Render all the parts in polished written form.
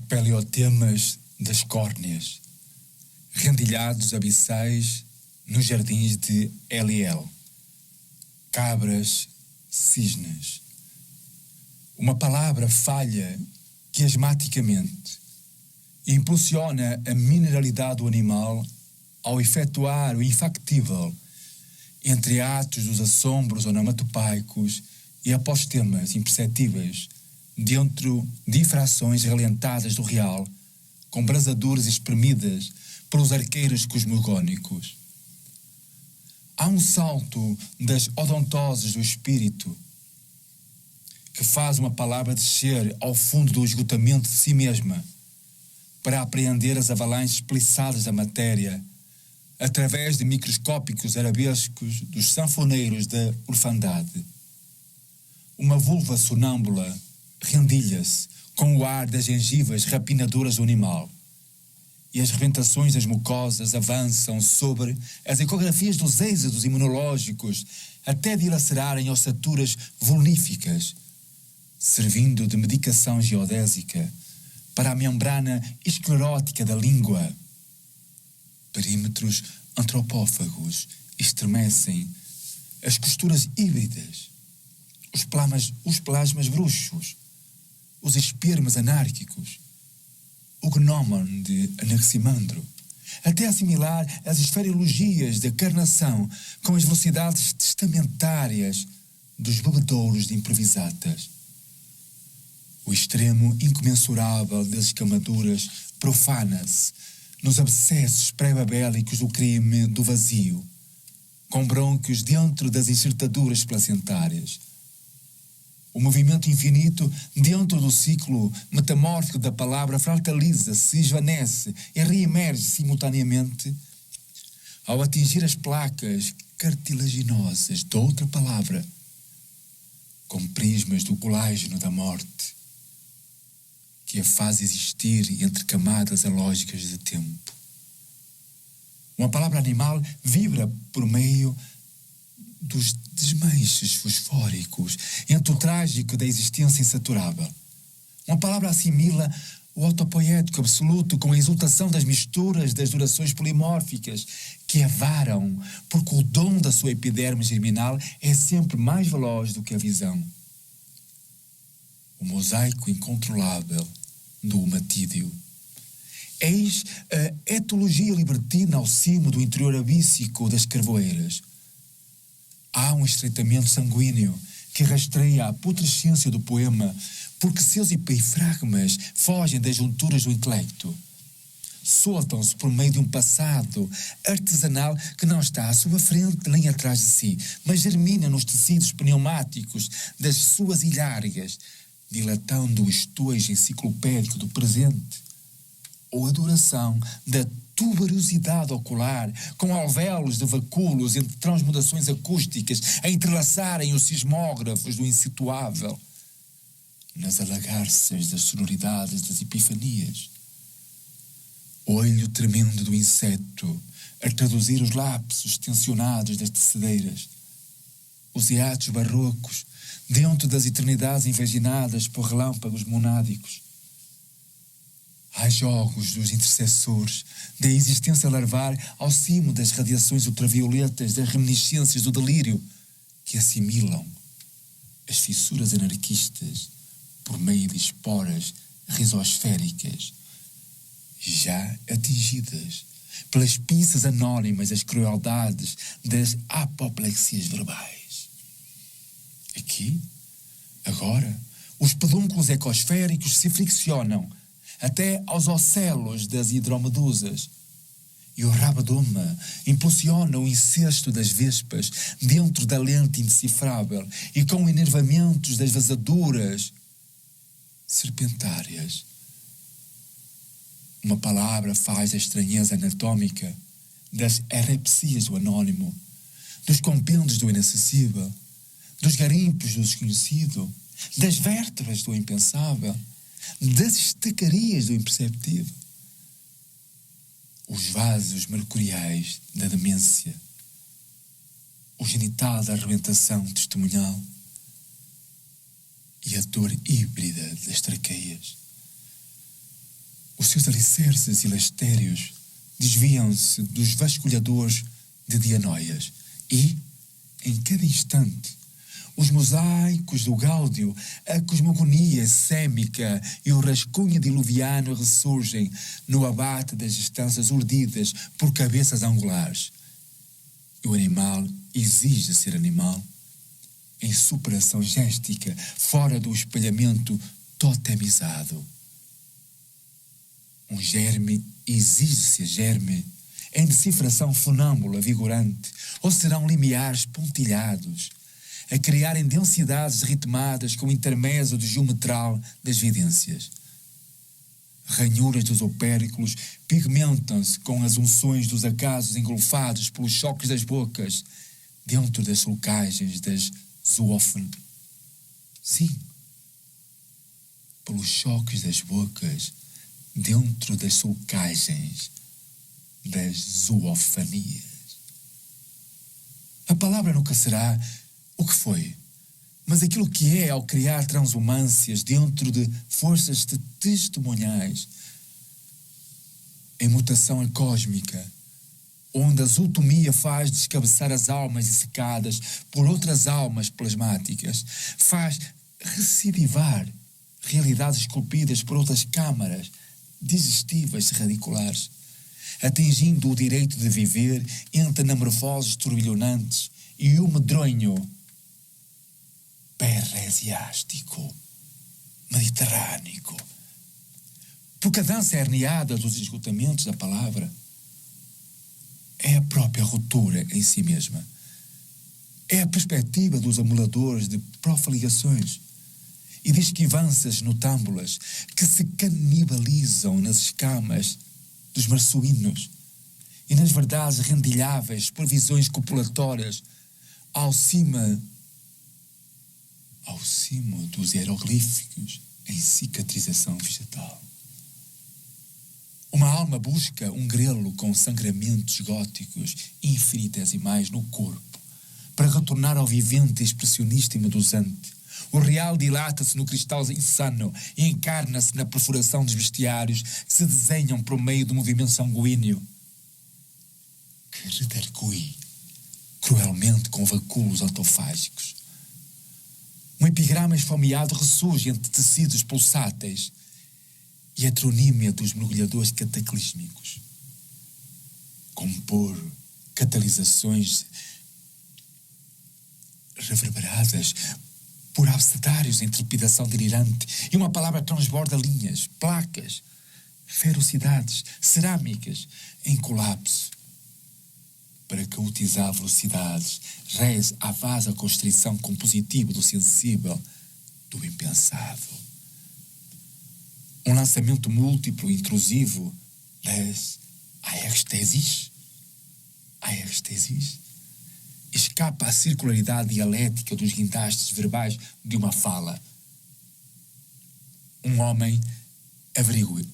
peleotemas das córneas, rendilhados abissais nos jardins de Eliel, cabras, cisnes. Uma palavra falha quiasmaticamente e impulsiona a mineralidade do animal ao efetuar o infactível entre atos dos assombros onomatopeicos e apostemas imperceptíveis dentro de infrações relentadas do real, com brasaduras espremidas pelos arqueiros cosmogónicos. Há um salto das odontoses do espírito que faz uma palavra descer ao fundo do esgotamento de si mesma para apreender as avalanches peliçadas da matéria através de microscópicos arabescos dos sanfoneiros da orfandade. Uma vulva sonâmbula rendilha-se com o ar das gengivas rapinadoras do animal e as rebentações das mucosas avançam sobre as ecografias dos êxodos imunológicos até dilacerarem ossaturas vulníficas, servindo de medicação geodésica para a membrana esclerótica da língua. Perímetros antropófagos estremecem as costuras híbridas, os plasmas bruxos, os espermas anárquicos, o gnomon de Anaximandro, até assimilar as esferologias da carnação com as velocidades testamentárias dos bebedouros de improvisatas. O extremo incomensurável das escamaduras profana-se nos abscessos pré-babélicos do crime do vazio, com brônquios dentro das enxertaduras placentárias. O movimento infinito dentro do ciclo metamórfico da palavra fractaliza-se, esvanece e reemerge simultaneamente ao atingir as placas cartilaginosas de outra palavra, com prismas do colágeno da morte, que a faz existir entre camadas alógicas de tempo. Uma palavra animal vibra por meio dos desmanches fosfóricos entre o trágico da existência insaturável. Uma palavra assimila o autopoético absoluto com a exultação das misturas das durações polimórficas que avaram, porque o dom da sua epiderme germinal é sempre mais veloz do que a visão. O mosaico incontrolável do matídeo. Eis a etologia libertina ao cimo do interior abíssico das carvoeiras. Há um estreitamento sanguíneo que rastreia a putrescência do poema, porque seus epifragmas fogem das junturas do intelecto. Soltam-se por meio de um passado artesanal que não está à sua frente nem atrás de si, mas germina nos tecidos pneumáticos das suas ilhargas, dilatando o estojo enciclopédico do presente, ou a duração da tuberosidade ocular, com alvéolos de vacúolos entre transmudações acústicas a entrelaçarem os sismógrafos do insituável, nas alagarças das sonoridades das epifanias. Olho tremendo do inseto a traduzir os lapsos tensionados das tecedeiras, os hiatos barrocos dentro das eternidades invaginadas por relâmpagos monádicos. Há jogos dos intercessores da existência larvar ao cimo das radiações ultravioletas das reminiscências do delírio que assimilam as fissuras anarquistas por meio de esporas rizosféricas já atingidas pelas pinças anónimas das crueldades das apoplexias verbais. Aqui, agora, os pedúnculos ecosféricos se friccionam até aos ocelos das hidromedusas, e o rabadoma impulsiona o incesto das vespas dentro da lente indecifrável e com enervamentos das vazaduras serpentárias. Uma palavra faz a estranheza anatômica das erepsias do anônimo, dos compêndios do inacessível, dos garimpos do desconhecido, das vértebras do impensável, das estacarias do imperceptível. Os vasos mercuriais da demência, o genital da arrebentação testemunhal e a dor híbrida das traqueias. Os seus alicerces e lastérios desviam-se dos vasculhadores de Dianóias e, em cada instante, os mosaicos do Gáudio, a cosmogonia sêmica e o rascunho diluviano ressurgem no abate das estâncias urdidas por cabeças angulares. E o animal exige ser animal, em superação géstica, fora do espelhamento totemizado. Um germe exige ser germe, em decifração funâmbula vigorante, ou serão limiares pontilhados, a criarem densidades ritmadas com o intermédio geometral das vidências. Ranhuras dos opérculos pigmentam-se com as unções dos acasos engolfados pelos choques das bocas, dentro das sulcagens das zoófonas. Sim, pelos choques das bocas, dentro das sulcagens das zoofanias. A palavra nunca será o que foi, mas aquilo que é ao criar transumâncias dentro de forças de testemunhais, em mutação cósmica, onde a zootomia faz descabeçar as almas dissecadas por outras almas plasmáticas, faz recidivar realidades esculpidas por outras câmaras digestivas radiculares, atingindo o direito de viver entre anamorfoses turbilhonantes e o medronho perresiástico, mediterrâneo. Porque a dança herniada dos esgotamentos da palavra é a própria ruptura em si mesma. É a perspectiva dos amuladores de profiligações e de esquivanças notâmbulas que se canibalizam nas escamas dos marçoínos e nas verdades rendilháveis por visões copulatórias ao cima dos hieroglíficos em cicatrização vegetal. Uma alma busca um grelo com sangramentos góticos infinitesimais no corpo para retornar ao vivente expressionista e medusante. O real dilata-se no cristal insano e encarna-se na perfuração dos bestiários que se desenham por meio do movimento sanguíneo que redargui cruelmente com vacúolos autofágicos. Um epigrama esfomeado ressurge entre tecidos pulsáteis e a tronímia dos mergulhadores cataclísmicos. Compor catalisações reverberadas por abecedários em trepidação delirante, e uma palavra transborda linhas, placas, ferocidades, cerâmicas em colapso, para cautizar velocidades, reze à vasta constrição compositiva do sensível, do impensado. Um lançamento múltiplo e intrusivo das aerestesis. Escapa à circularidade dialética dos guindastes verbais de uma fala. Um homem averigua-se,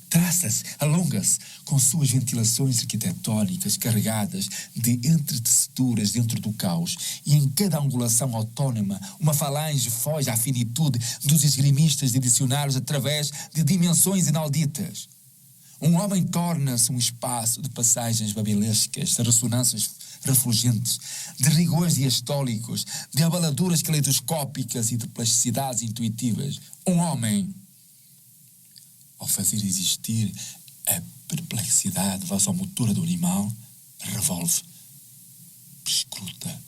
traça-se, alonga-se com suas ventilações arquitetónicas carregadas de entreteceduras dentro do caos, e em cada angulação autónoma uma falange foge à finitude dos esgrimistas de dicionários através de dimensões inauditas. Um homem torna-se um espaço de passagens babilescas, de ressonâncias refulgentes, de rigores diastólicos, de abaladuras caleidoscópicas e de plasticidades intuitivas. Um homem, ao fazer existir a perplexidade vasomotora do animal, revolve, perscruta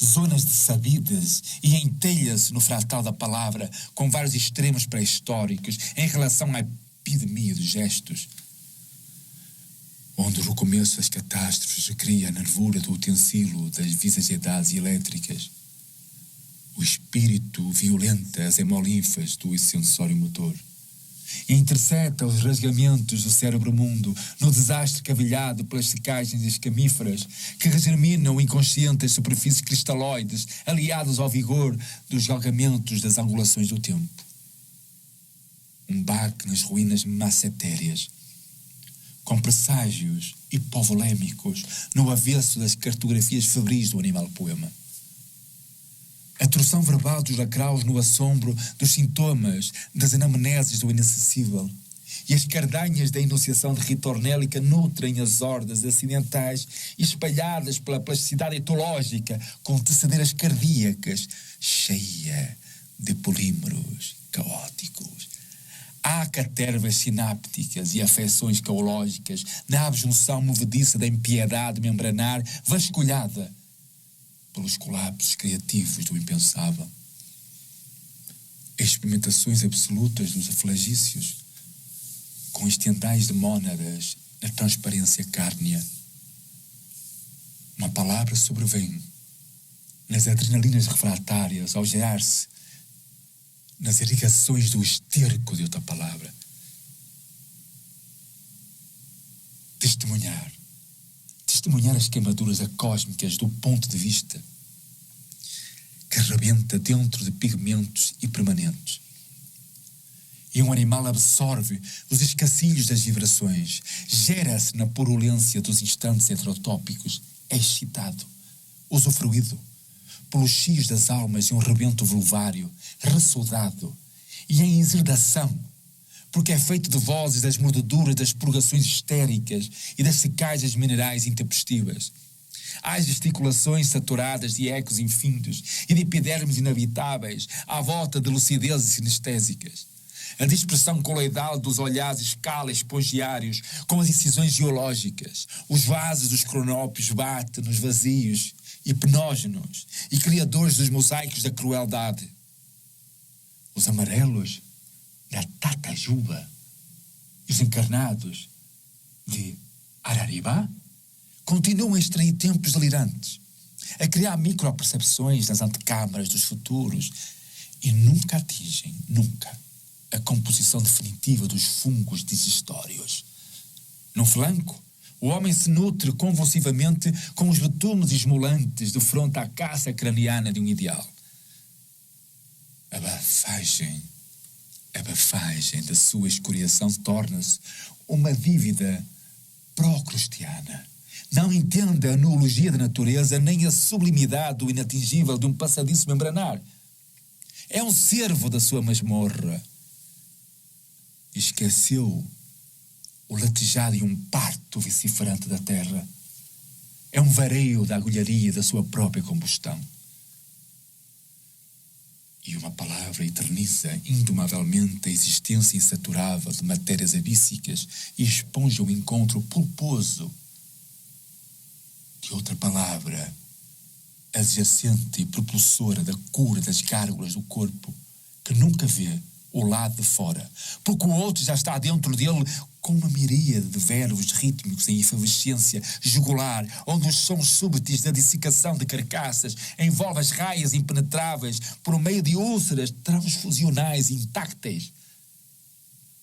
zonas de sabidas e entelha-se no fratal da palavra com vários extremos pré-históricos em relação à epidemia de gestos, onde o recomeço das catástrofes recria a nervura do utensílio das visagiedades elétricas. O espírito violenta as hemolinfas do sensório motor e intercepta os rasgamentos do cérebro-mundo no desastre cavilhado pelas secagens escamíferas que regerminam inconscientes superfícies cristalóides aliadas ao vigor dos galgamentos das angulações do tempo. Um baque nas ruínas massetéreas, com presságios hipovolêmicos no avesso das cartografias febris do animal-poema. A torção verbal dos lacraus no assombro dos sintomas das anamneses do inacessível. E as cardanhas da enunciação de ritornélica nutrem as hordas acidentais espalhadas pela plasticidade etológica com tecedeiras cardíacas, cheia de polímeros caóticos. Há catervas sinápticas e afecções caológicas na abjunção movediça da impiedade membranar vasculhada pelos colapsos criativos do impensável. Experimentações absolutas dos aflagícios, com estendais de mônadas na transparência cárnea. Uma palavra sobrevém nas adrenalinas refratárias ao gerar-se nas irrigações do esterco de outra palavra. Testemunhar as queimaduras acósmicas do ponto de vista que rebenta dentro de pigmentos impermanentes. E um animal absorve os escassilhos das vibrações, gera-se na purulência dos instantes heterotópicos, é excitado, usufruído, pelos chios das almas em um rebento vulvário, ressoldado, e em exerdação, porque é feito de vozes das mordeduras das purgações histéricas e das secagem minerais intempestivas. Há gesticulações saturadas de ecos infindos e de epidermes inabitáveis à volta de lucidezes sinestésicas. A dispersão coloidal dos olhares escala espongiários com as incisões geológicas. Os vasos dos cronópios batem nos vazios hipnógenos e criadores dos mosaicos da crueldade. Os amarelos da Tatajuba e os encarnados de Araribá continuam a extrair tempos delirantes, a criar micropercepções nas antecâmaras dos futuros e nunca atingem, a composição definitiva dos fungos digestórios. No flanco, o homem se nutre convulsivamente com os betumes esmolantes de fronte à caça craniana de um ideal. A bafagem da sua escoriação torna-se uma dívida procrustiana. Não entende a nuologia da natureza nem a sublimidade do inatingível de um passadiço membranar. É um cervo da sua masmorra. Esqueceu o latejado e um parto vociferante da terra. É um vareio da agulharia da sua própria combustão. E uma palavra eterniza indomavelmente a existência insaturável de matérias abíssicas e esponja o encontro pulposo de outra palavra, adjacente e propulsora da cura das gárgulas do corpo, que nunca vê o lado de fora, porque o outro já está dentro dele com uma miríade de verbos rítmicos em efervescência jugular, onde os sons súbitos da dissecação de carcaças envolvem as raias impenetráveis por meio de úlceras transfusionais intácteis.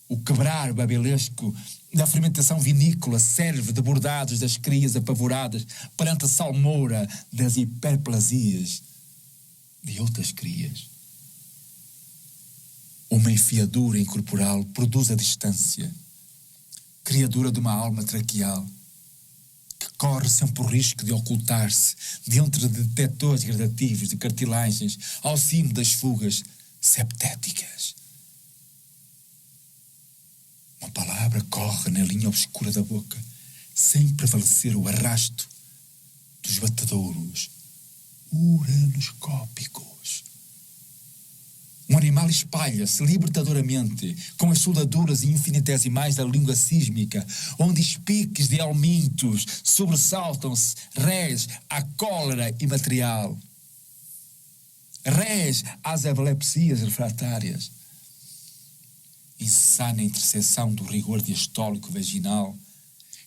O quebrar babelesco da fermentação vinícola serve de bordados das crias apavoradas perante a salmoura das hiperplasias de outras crias. Uma enfiadura incorporal produz a distância, criadura de uma alma traqueal, que corre sempre o risco de ocultar-se dentro de detectores gradativos de cartilagens ao cimo das fugas septéticas. Uma palavra corre na linha obscura da boca, sem prevalecer o arrasto dos batedouros uranoscópicos. Um animal espalha-se libertadoramente com as soldaduras infinitesimais da língua sísmica, onde espiques de helmintos sobressaltam-se, rés à cólera imaterial, rés às epilepsias refratárias. Insana interseção do rigor diastólico vaginal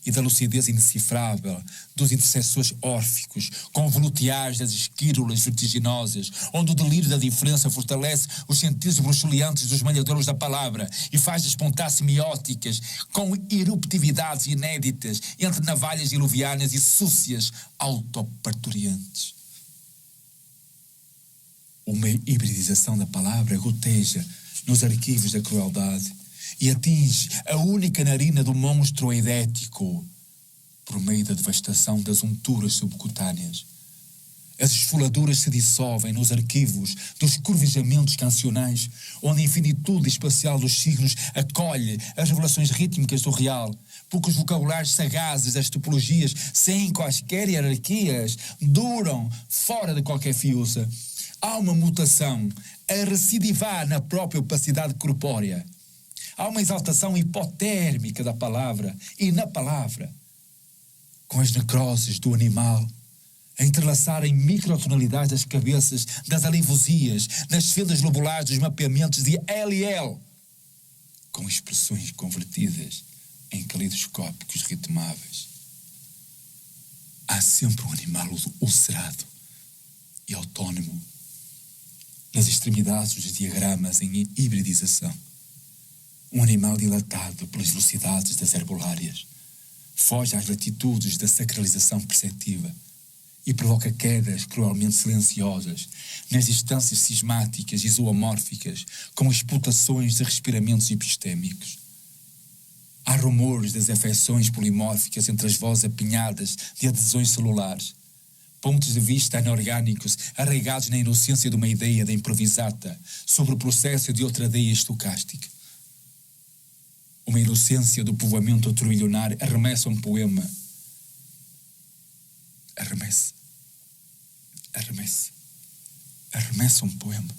e da lucidez indecifrável dos intercessores órficos, com volutiais das esquírulas vertiginosas, onde o delírio da diferença fortalece os sentidos bruxuleantes dos malhadores da palavra e faz despontar semióticas com eruptividades inéditas entre navalhas diluvianas e súcias autoparturiantes. Uma hibridização da palavra goteja nos arquivos da crueldade e atinge a única narina do monstro eidético por meio da devastação das unturas subcutâneas. As esfoladuras se dissolvem nos arquivos dos corvejamentos cancionais, onde a infinitude espacial dos signos acolhe as revelações rítmicas do real, porque os vocabulários sagazes das topologias, sem quaisquer hierarquias, duram fora de qualquer fiuça. Há uma mutação a recidivar na própria opacidade corpórea. Há uma exaltação hipotérmica da palavra e na palavra, com as necroses do animal, a entrelaçar em microtonalidades das cabeças das alivosias, nas fendas lobulares dos mapeamentos de LL, com expressões convertidas em caleidoscópicos ritmáveis. Há sempre um animal ulcerado e autónomo nas extremidades dos diagramas em hibridização. Um animal dilatado pelas velocidades das herbolárias, foge às latitudes da sacralização perceptiva e provoca quedas cruelmente silenciosas nas distâncias cismáticas e zoomórficas, com exputações de respiramentos epistémicos. Há rumores das afecções polimórficas entre as vozes apinhadas de adesões celulares, pontos de vista anorgânicos arraigados na inocência de uma ideia da improvisata sobre o processo de outra ideia estocástica. Uma inocência do povoamento turbilhonar arremessa um poema. Arremessa um poema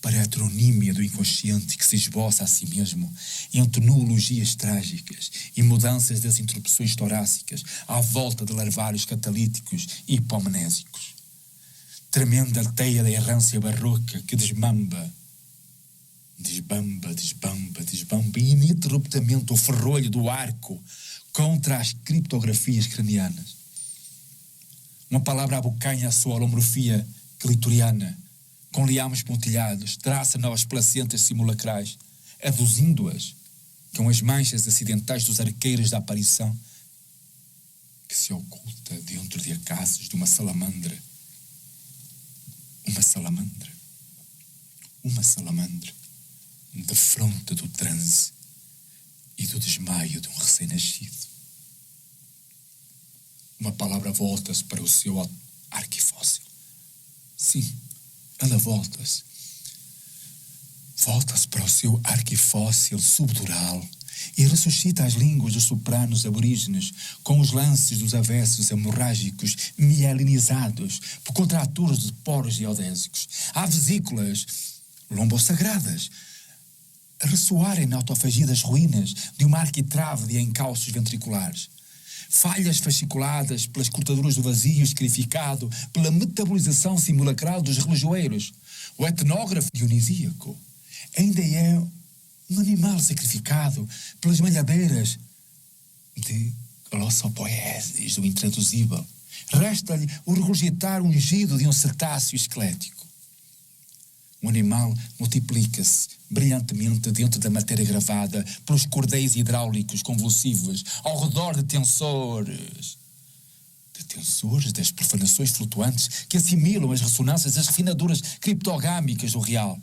para a heteronímia do inconsciente que se esboça a si mesmo entre nuologias trágicas e mudanças das interrupções torácicas à volta de larvários catalíticos e hipomenésicos. Tremenda teia da errância barroca que desbamba ininterruptamente o ferrolho do arco contra as criptografias cranianas. Uma palavra abocanha a sua holomorfia clitoriana, com liames pontilhados, traça novas placentas simulacrais, aduzindo-as com as manchas acidentais dos arqueiros da aparição, que se oculta dentro de acasos de uma salamandra. Uma salamandra, defronte do transe e do desmaio de um recém-nascido. Uma palavra volta-se para o seu arquifóssil. Sim, ela volta-se. Volta-se para o seu arquifóssil subdural e ressuscita as línguas dos sopranos aborígenes com os lances dos avessos hemorrágicos mielinizados por contraturas de poros geodésicos. Há vesículas lombosagradas a ressoarem na autofagia das ruínas de uma arquitrave de encalços ventriculares. Falhas fasciculadas pelas cortaduras do vazio escrificado pela metabolização simulacral dos relojoeiros. O etnógrafo dionisíaco ainda é um animal sacrificado pelas malhadeiras de glossopoieses do intraduzível. Resta-lhe o regurgitar ungido de um cetáceo esquelético. O animal multiplica-se brilhantemente dentro da matéria gravada pelos cordéis hidráulicos convulsivos ao redor de tensores das profanações flutuantes que assimilam as ressonâncias das refinaduras criptogâmicas do real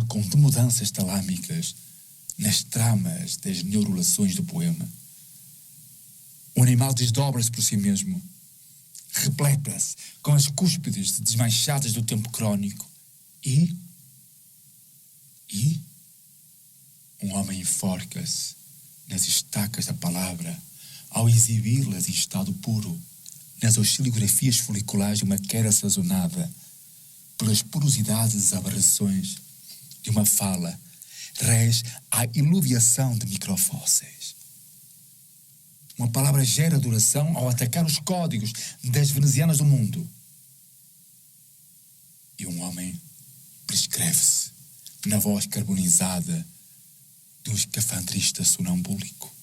com demudanças talâmicas nas tramas das neurulações do poema. O animal desdobra-se por si mesmo, repleta-se com as cúspides desmanchadas do tempo crónico e um homem enforca-se nas estacas da palavra ao exibi-las em estado puro, nas oscilografias foliculares de uma queda sazonada pelas porosidades e desaberrações de uma fala, res à iluviação de microfósseis. Uma palavra gera duração ao atacar os códigos das venezianas do mundo. E um homem prescreve-se na voz carbonizada de um escafandrista sonambúlico.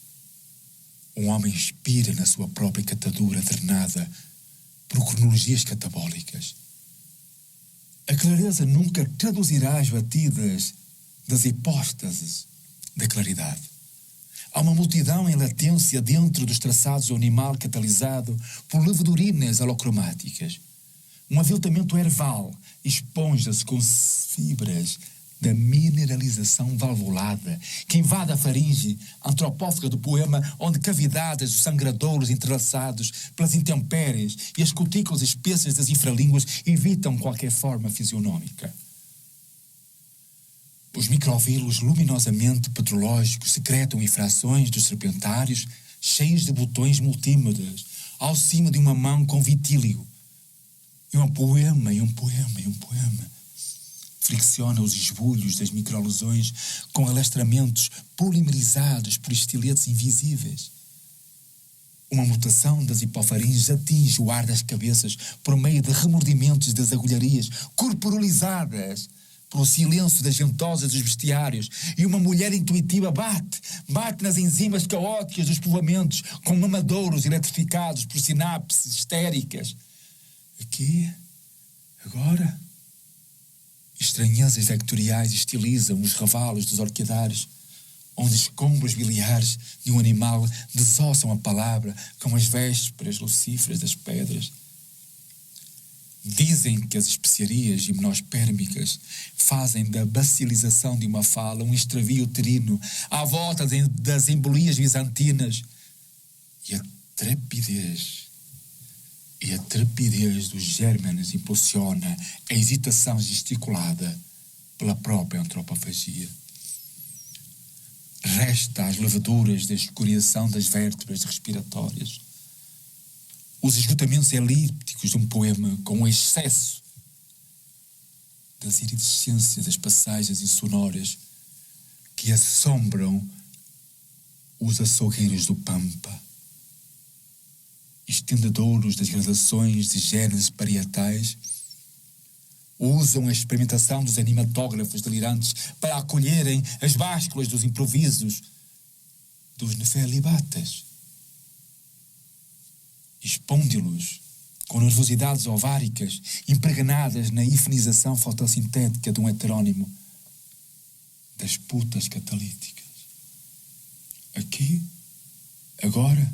Um homem expira na sua própria catadura drenada por cronologias catabólicas. A clareza nunca traduzirá as batidas das hipóstases da claridade. Há uma multidão em latência dentro dos traçados do animal catalisado por levedurinas halocromáticas. Um aviltamento erval esponja-se com fibras da mineralização valvulada que invade a faringe antropófaga do poema, onde cavidades dos sangradouros entrelaçados pelas intempéries e as cutículas espessas das infralínguas evitam qualquer forma fisionômica. Os microvílulos luminosamente petrológicos secretam infrações dos serpentários cheios de botões multímodos ao cimo de uma mão com vitílio. E um poema, e um poema, e um poema. Fricciona os esbulhos das microalusões com alastramentos polimerizados por estiletes invisíveis. Uma mutação das hipofaringes atinge o ar das cabeças por meio de remordimentos das agulharias corporalizadas pelo silêncio das ventosas dos bestiários, e uma mulher intuitiva bate nas enzimas caóticas dos povoamentos com mamadouros eletrificados por sinapses histéricas. Aqui, agora, estranhezas vectoriais estilizam os ravalos dos orquidários, onde escombros biliares de um animal desossam a palavra com as vésperas lucíferas das pedras. Dizem que as especiarias gimnospérmicas fazem da bacilização de uma fala um extravio uterino à volta das embolias bizantinas. E a trepidez dos gérmenes impulsiona a hesitação gesticulada pela própria antropofagia. Resta as levaduras da escoriação das vértebras respiratórias. Os esgotamentos elípticos de um poema com o excesso das iridescências das passagens insonoras que assombram os açougueiros do Pampa. Estendedouros das gradações de géneros parietais usam a experimentação dos animatógrafos delirantes para acolherem as básculas dos improvisos dos nefelibatas. Expôndilos com nervosidades ováricas impregnadas na ifinização fotossintética de um heterónimo das putas catalíticas. Aqui, agora,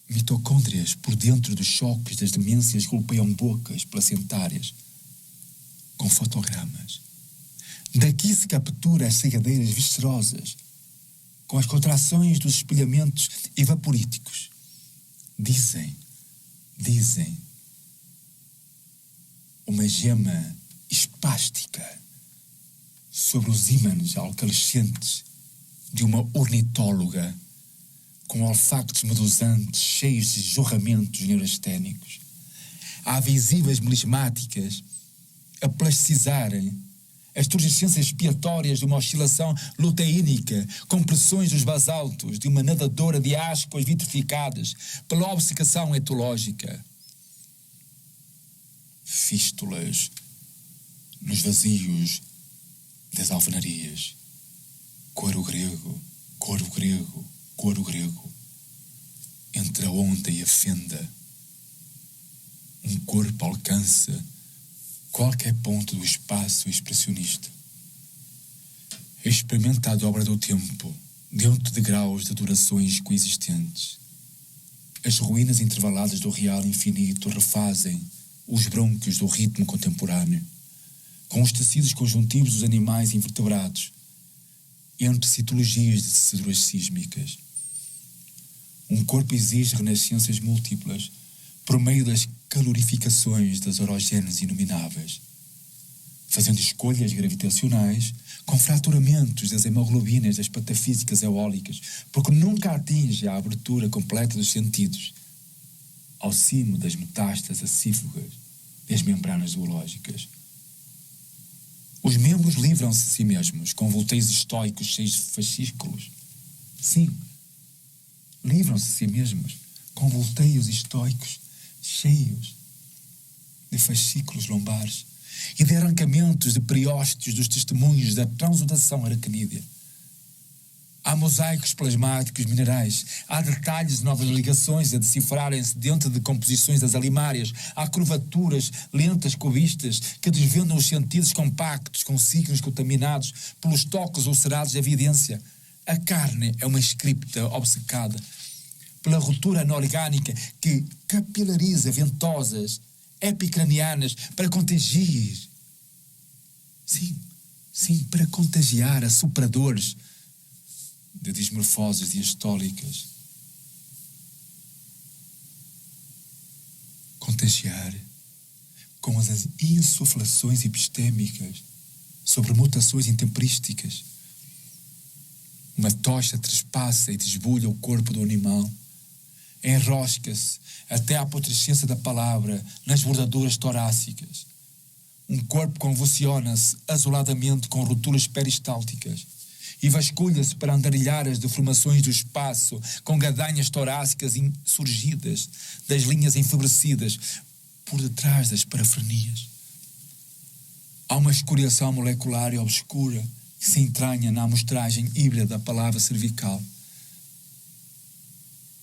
mitocôndrias por dentro dos choques das demências golpeiam bocas placentárias com fotogramas. Daqui se captura as cegadeiras viscerosas com as contrações dos espelhamentos evaporíticos. Dizem, uma gema espástica sobre os ímãs alcalescentes de uma ornitóloga com olfactos medusantes cheios de jorramentos neurasténicos. Há visíveis melismáticas a plasticizarem as turgescências expiatórias de uma oscilação luteínica com pressões dos basaltos de uma nadadora de ascuas vitrificadas pela obcecação etológica. Fístulas nos vazios das alvenarias. Coro grego, coro grego, coro grego. Entre a onda e a fenda, um corpo alcança qualquer ponto do espaço expressionista. Experimenta a dobra do tempo dentro de graus de durações coexistentes. As ruínas intervaladas do real infinito refazem os brônquios do ritmo contemporâneo, com os tecidos conjuntivos dos animais invertebrados, entre citologias de teceduras sísmicas. Um corpo exige renascenças múltiplas por meio das calorificações das orogêneses inomináveis, fazendo escolhas gravitacionais com fraturamentos das hemoglobinas das patafísicas eólicas, porque nunca atinge a abertura completa dos sentidos, ao cimo das metástases acífugas das membranas zoológicas. Os membros livram-se de si mesmos, com volteios estoicos cheios de fascículos. Sim, livram-se de si mesmos, com volteios estoicos cheios de fascículos lombares e de arrancamentos de periósteos dos testemunhos da transudação aracnídea. Há mosaicos plasmáticos minerais, há detalhes de novas ligações a decifrarem-se dentro de composições das alimárias, há curvaturas lentas cubistas que desvendam os sentidos compactos com signos contaminados pelos toques ulcerados da evidência. A carne é uma scripta obcecada pela ruptura anorgânica que capilariza ventosas epicranianas para contingir. Sim, sim, para contagiar a sopradores de dismorfoses diastólicas. Contagiar com as insuflações epistémicas sobre mutações intemperísticas. Uma tocha trespassa e desbulha o corpo do animal. Enrosca-se até à putrescência da palavra nas bordaduras torácicas. Um corpo convulsiona-se azuladamente com rupturas peristálticas e vasculha-se para andarilhar as deformações do espaço com gadanhas torácicas insurgidas das linhas enfebrecidas por detrás das parafrenias. Há uma escoriação molecular e obscura que se entranha na amostragem híbrida da palavra cervical.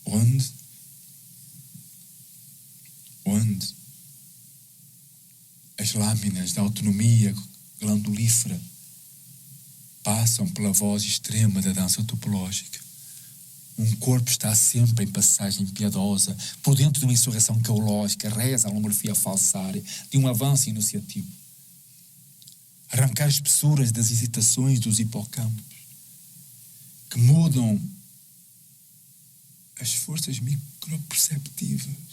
Onde as lâminas da autonomia glandulífera passam pela voz extrema da dança topológica. Um corpo está sempre em passagem piedosa, por dentro de uma insurreição caológica, reza a lomorfia falsária de um avanço iniciativo. Arrancar espessuras das hesitações dos hipocampos, que mudam as forças microperceptivas.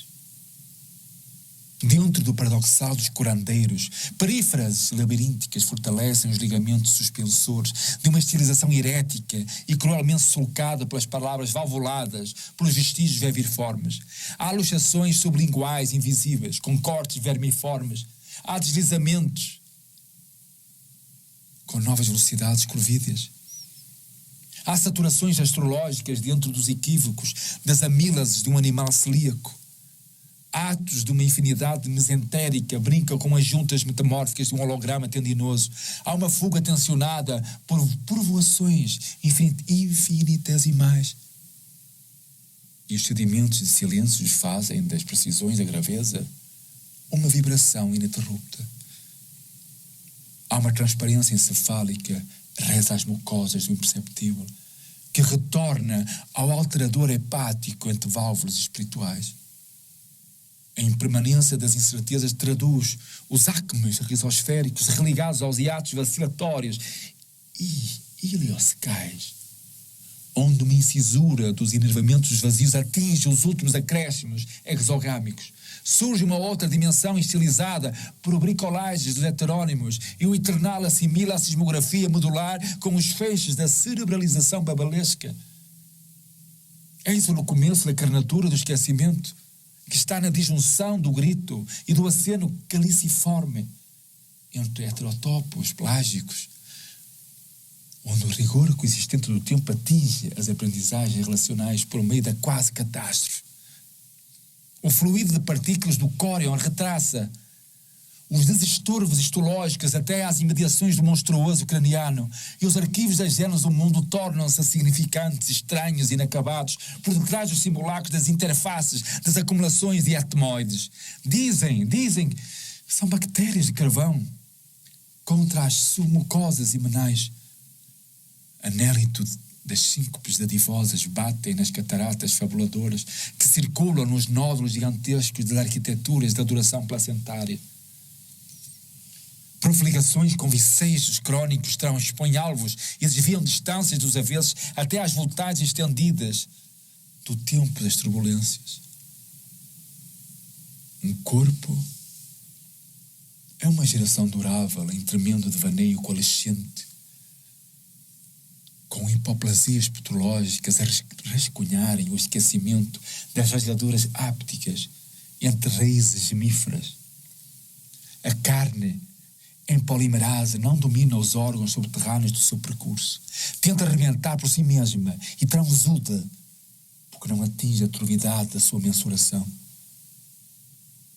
Dentro do paradoxal dos curandeiros, perífrases labirínticas fortalecem os ligamentos suspensores de uma estilização herética e cruelmente sulcada pelas palavras valvuladas, pelos vestígios vermiformes. Há luxações sublinguais invisíveis, com cortes vermiformes. Há deslizamentos com novas velocidades curvídeas. Há saturações astrológicas dentro dos equívocos das amílases de um animal celíaco. Atos de uma infinidade mesentérica brincam com as juntas metamórficas de um holograma tendinoso. Há uma fuga tensionada por povoações infinitesimais. E os sedimentos de silêncios fazem das precisões da graveza uma vibração ininterrupta. Há uma transparência encefálica, reza às mucosas do imperceptível, que retorna ao alterador hepático entre válvulas espirituais. A impermanência das incertezas traduz os acmes rizosféricos religados aos hiatos vacilatórios e ilioscais, onde uma incisura dos enervamentos vazios atinge os últimos acréscimos exogâmicos. Surge uma outra dimensão estilizada por bricolagens dos heterônimos e o eternal assimila a sismografia modular com os feixes da cerebralização babalesca. Eis no começo da carnatura do esquecimento, que está na disjunção do grito e do aceno caliciforme entre heterotópos plágicos, onde o rigor coexistente do tempo atinge as aprendizagens relacionais por meio da quase catástrofe. O fluido de partículas do córeon retraça os desestorvos histológicos até às imediações do monstruoso craniano, e os arquivos das genes do mundo tornam-se significantes, estranhos e inacabados por detrás dos simulacros das interfaces, das acumulações de etmoides. Dizem que são bactérias de carvão contra as submucosas imanais. Anélito das síncopes dadivosas batem nas cataratas fabuladoras que circulam nos nódulos gigantescos das arquiteturas da duração placentária. Profligações com vicejos crónicos transpõem alvos e desviam distâncias dos avessos até às voltagens estendidas do tempo das turbulências. Um corpo é uma geração durável em tremendo devaneio coalescente, com hipoplasias patológicas a rascunharem o esquecimento das rasgaduras ápticas entre raízes gemíferas. A carne em polimerase não domina os órgãos subterrâneos do seu percurso. Tenta arrebentar por si mesma e transuda, porque não atinge a turvidade da sua mensuração.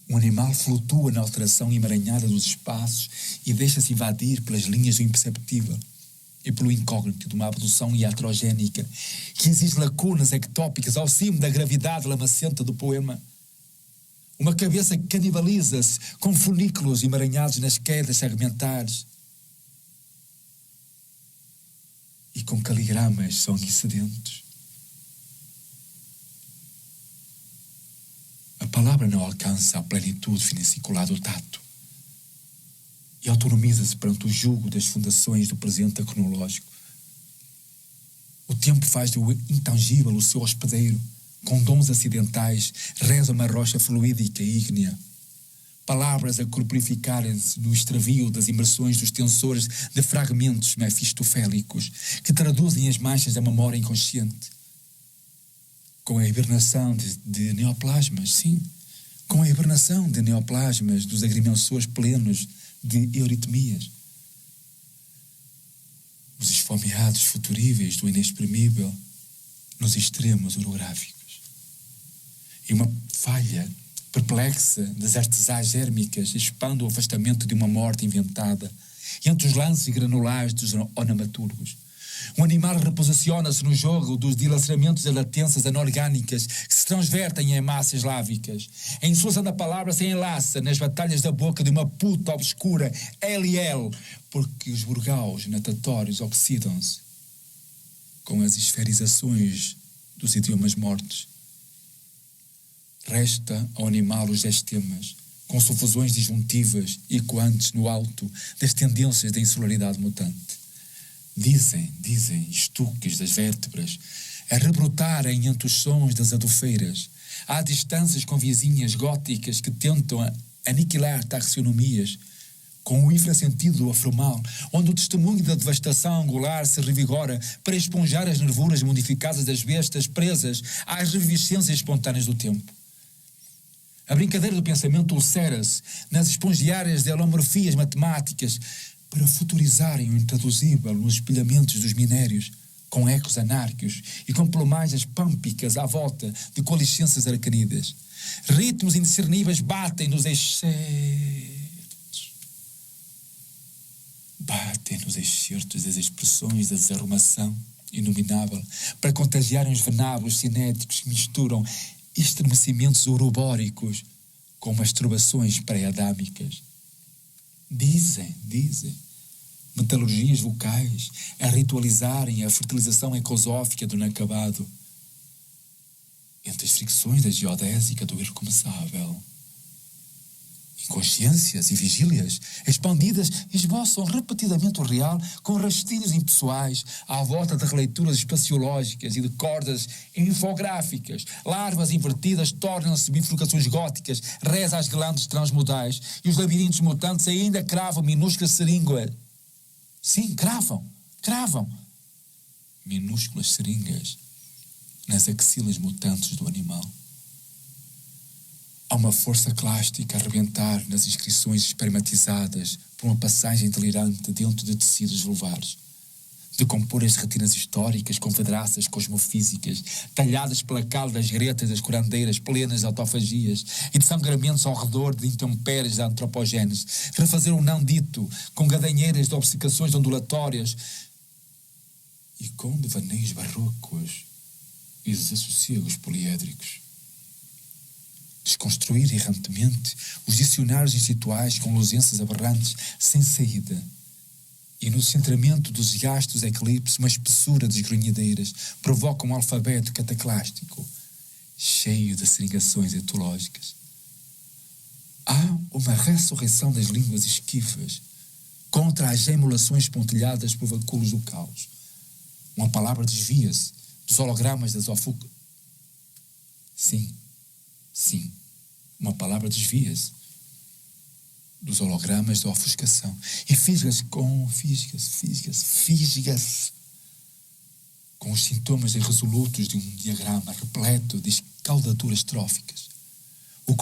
Um animal flutua na alteração emaranhada dos espaços e deixa-se invadir pelas linhas do imperceptível e pelo incógnito de uma abdução iatrogénica que exige lacunas ectópicas ao cimo da gravidade lamacenta do poema. Uma cabeça que canibaliza-se com funículos emaranhados nas quedas segmentares e com caligramas sonicedentes. A palavra não alcança a plenitude finicular do tato. e autonomiza-se perante o jugo das fundações do presente tecnológico. O tempo faz do intangível o seu hospedeiro, com dons acidentais, reza uma rocha fluídica e ígnea. Palavras a corporificarem-se no extravio das imersões dos tensores de fragmentos mefistofélicos que traduzem as manchas da memória inconsciente. Com a hibernação de neoplasmas, sim, com a hibernação de neoplasmas dos agrimensores plenos de euritmias. Os esfomeados futuríveis do inexprimível nos extremos orográficos. E uma falha perplexa das artesãs gérmicas expande o afastamento de uma morte inventada entre os lances granulares dos onamaturgos. Um animal reposiciona-se no jogo dos dilaceramentos de latências anorgânicas que se transvertem em massas lávicas. A insulsa da palavra se enlaça nas batalhas da boca de uma puta obscura LL, porque os burgaus natatórios oxidam-se com as esferizações dos idiomas mortos. Resta ao animal os gestemas, com sufusões disjuntivas ecoantes no alto das tendências da insularidade mutante. Dizem, estuques das vértebras, a rebrotarem entre os sons das adufeiras. Há distâncias com vizinhas góticas que tentam aniquilar taxonomias, com o infrasentido do afromal, onde o testemunho da devastação angular se revigora para esponjar as nervuras modificadas das bestas presas às reviviscências espontâneas do tempo. A brincadeira do pensamento ulcera-se nas espongiárias de alomorfias matemáticas para futurizarem o intraduzível nos espelhamentos dos minérios, com ecos anárquicos e com plumagens pâmpicas à volta de coalescências arcanidas. Ritmos indiscerníveis batem nos excertos das expressões da desarrumação inominável para contagiarem os venábulos cinéticos que misturam estremecimentos urobóricos com masturbações pré-adâmicas. Dizem, metalurgias vocais a ritualizarem a fertilização ecosófica do inacabado. Entre as fricções da geodésica do irrecomeçável. Inconsciências e vigílias expandidas esboçam repetidamente o real com rastilhos impessoais à volta de releituras espaciológicas e de cordas infográficas. Larvas invertidas tornam-se bifurcações góticas, reza às glândulas transmodais e os labirintos mutantes ainda cravam minúsculas seringas. Sim, cravam. Minúsculas seringas nas axilas mutantes do animal. Há uma força clástica a arrebentar nas inscrições espermatizadas por uma passagem delirante dentro de tecidos vulvares. Decompor as retinas históricas com vidraças cosmofísicas, talhadas pela cal das gretas das curandeiras plenas de autofagias e de sangramentos ao redor de intempéries da antropogênese. Refazer o não dito com gadanheiras de obcecações ondulatórias e com devaneios barrocos e desassossegos poliédricos. Desconstruir errantemente os dicionários instituais com luzenças aberrantes sem saída. E no centramento dos gastos eclipses, uma espessura de esgrunhadeiras provoca um alfabeto cataclástico, cheio de seringações etológicas. Há uma ressurreição das línguas esquifas contra as emulações pontilhadas por vacúolos do caos. Uma palavra desvia-se dos hologramas das ofuscações. Sim, uma palavra desvia-se dos hologramas da ofuscação e fisga-se com os sintomas irresolutos de um diagrama repleto de escaldaduras tróficas. O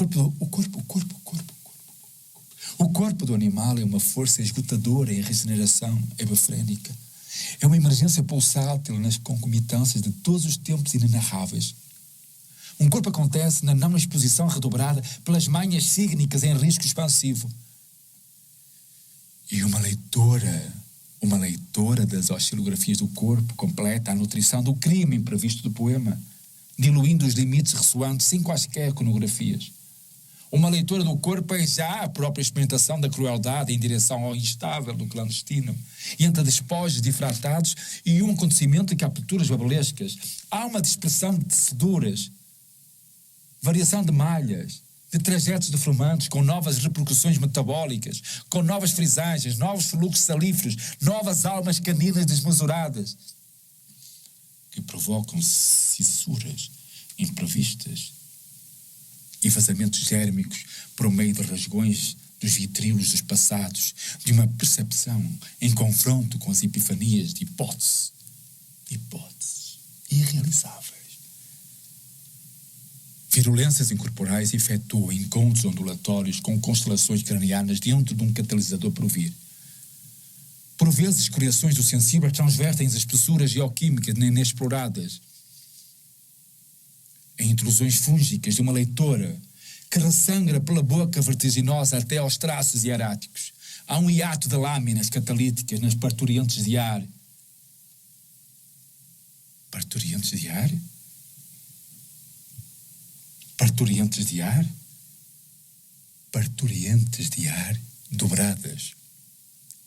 corpo do animal é uma força esgotadora em regeneração hebefrênica. É uma emergência pulsátil nas concomitâncias de todos os tempos inenarráveis. Um corpo acontece na não exposição redobrada pelas manhas sígnicas em risco expansivo. E uma leitora das oscilografias do corpo completa a nutrição do crime imprevisto do poema, diluindo os limites ressoantes sem quaisquer iconografias. Uma leitora do corpo é já a própria experimentação da crueldade em direção ao instável do clandestino, entre despojos difratados e um acontecimento de capturas babelescas. Há uma dispersão de teceduras, variação de malhas, de trajetos deformantes, com novas repercussões metabólicas, com novas frisagens, novos fluxos salíferos, novas almas caninas desmesuradas, que provocam cissuras imprevistas e vazamentos gérmicos por meio de rasgões dos vitríolos dos passados, de uma percepção em confronto com as epifanias de hipóteses irrealizáveis. Virulências incorporais efetuam encontros ondulatórios com constelações cranianas dentro de um catalisador por vir. Por vezes, criações do sensível transvertem as espessuras geoquímicas inexploradas. Em intrusões fúngicas de uma leitora que ressangra pela boca vertiginosa até aos traços hieráticos. Há um hiato de lâminas catalíticas nas parturientes de ar. Parturientes de ar? Parturientes de ar? Parturientes de ar dobradas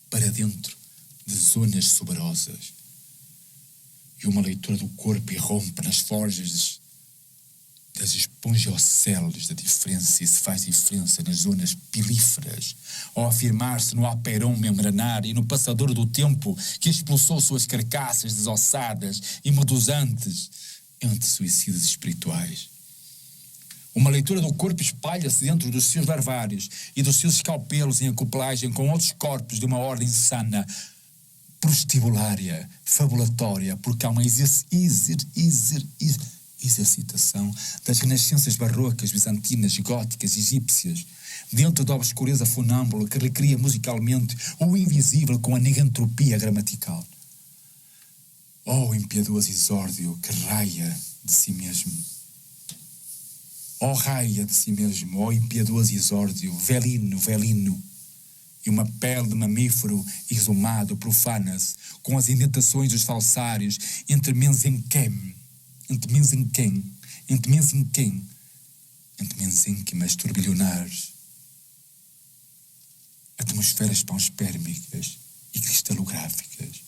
para dentro de zonas soberosas. E uma leitura do corpo irrompe nas forjas das espongiocélulas da diferença e se faz diferença nas zonas pilíferas, ao afirmar-se no apeirão membranário e no passador do tempo que expulsou suas carcaças desossadas e medusantes entre suicídios espirituais. Uma leitura do corpo espalha-se dentro dos seus larvários e dos seus escalpelos em acoplagem com outros corpos de uma ordem sana, prostibulária, fabulatória, porque há uma exercitação das renascenças barrocas, bizantinas, góticas, egípcias, dentro da obscureza funâmbula que recria musicalmente o invisível com a negantropia gramatical. Oh, impiedoso exórdio que raia de si mesmo. Oh, raia de si mesmo, oh, impiedoso exórdio, velino, e uma pele de mamífero exumado profana-se com as indentações dos falsários entre mesenquimas turbilionares, atmosferas panspérmicas e cristalográficas,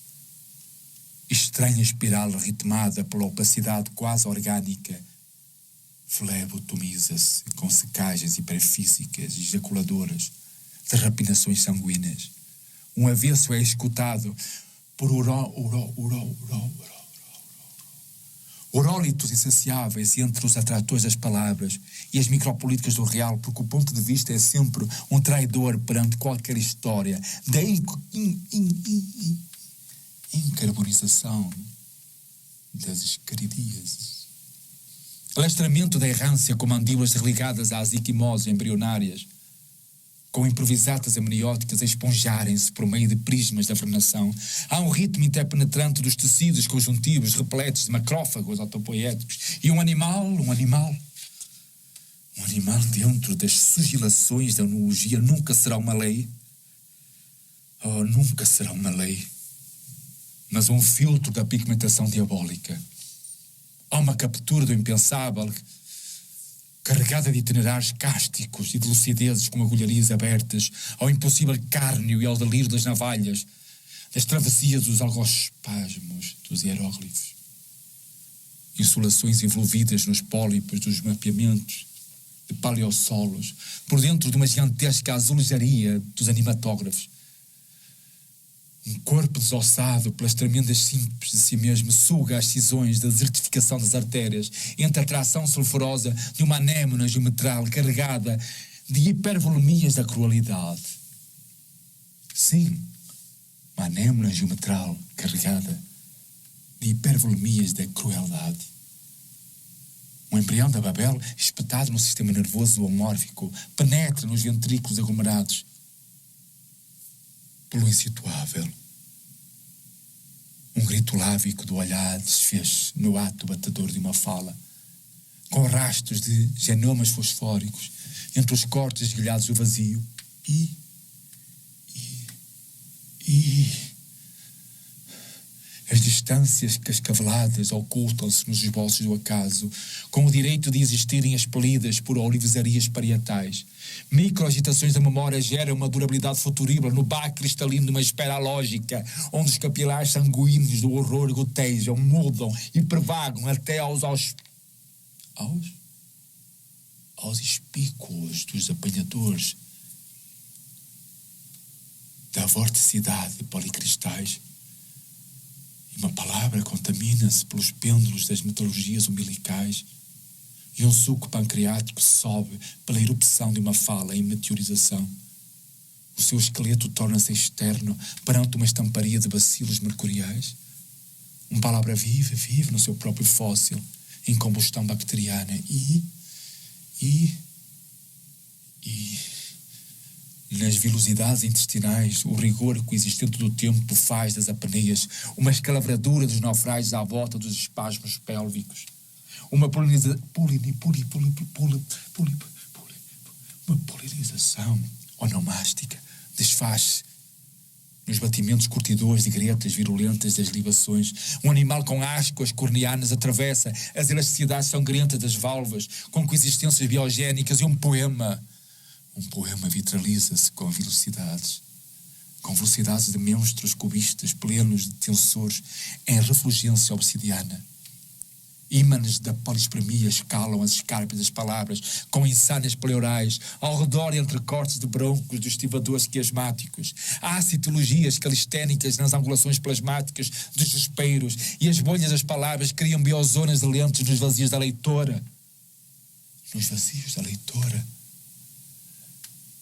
estranha espiral ritmada pela opacidade quase orgânica, flebotomiza-se com secagens hiperfísicas e ejaculadoras de rapinações sanguíneas. Um avesso é escutado por orólitos insaciáveis entre os atratores das palavras e as micropolíticas do real, porque o ponto de vista é sempre um traidor perante qualquer história da incarbonização das escaridíases. Alastramento da errância com mandíbulas religadas às equimoses embrionárias, com improvisatas amnióticas a esponjarem-se por meio de prismas da frenação. Há um ritmo interpenetrante dos tecidos conjuntivos repletos de macrófagos autopoéticos. E um animal dentro das sigilações da onologia nunca será uma lei. Oh, nunca será uma lei. Mas um filtro da pigmentação diabólica. Há uma captura do impensável, carregada de itinerários cásticos e de lucidezes com agulharias abertas ao impossível cárneo e ao delírio das navalhas, das travessias dos algospasmos dos hieróglifos. Insolações envolvidas nos pólipos dos mapeamentos de paleossolos, por dentro de uma gigantesca azulejaria dos animatógrafos. Um corpo desossado pelas tremendas síntopes de si mesmo suga as cisões da desertificação das artérias entre a atração sulfurosa de uma anêmona geometral carregada de hipervolemias da crueldade. Sim, uma anêmona geometral carregada de hipervolemias da crueldade. Um embrião da Babel, espetado no sistema nervoso zoomórfico, penetra nos ventrículos aglomerados pelo insituável. Um grito lávico do olhar desfez no ato batedor de uma fala, com rastros de genomas fosfóricos entre os cortes esguilhados do vazio e as distâncias cascaveladas ocultam-se nos esboços do acaso, com o direito de existirem expelidas por olivesarias parietais. Microagitações da memória geram uma durabilidade futurível no baque cristalino de uma espera lógica, onde os capilares sanguíneos do horror gotejam, mudam e prevagam até aos aos espículos dos apanhadores da vorticidade de policristais. E uma palavra contamina-se pelos pêndulos das metalurgias umbilicais, e um suco pancreático sobe pela erupção de uma fala em meteorização. O seu esqueleto torna-se externo perante uma estamparia de bacilos mercuriais. Uma palavra vive no seu próprio fóssil, em combustão bacteriana. E nas vilosidades intestinais, o rigor coexistente do tempo faz das apneias uma escalavradura dos naufrágios à volta dos espasmos pélvicos. Uma polinização onomástica desfaz nos batimentos curtidores de gretas virulentas das libações. Um animal com ascoas corneanas atravessa as elasticidades sangrentas das válvulas com coexistências biogénicas, e um poema vitraliza-se com velocidades de monstros cubistas plenos de tensores em refulgência obsidiana. Ímãs da polispermia escalam as escarpas das palavras com insânias pleurais ao redor entre cortes de broncos dos estivadores quiasmáticos. Há citologias calisténicas nas angulações plasmáticas dos suspiros, e as bolhas das palavras criam biozonas de lentes nos vazios da leitora.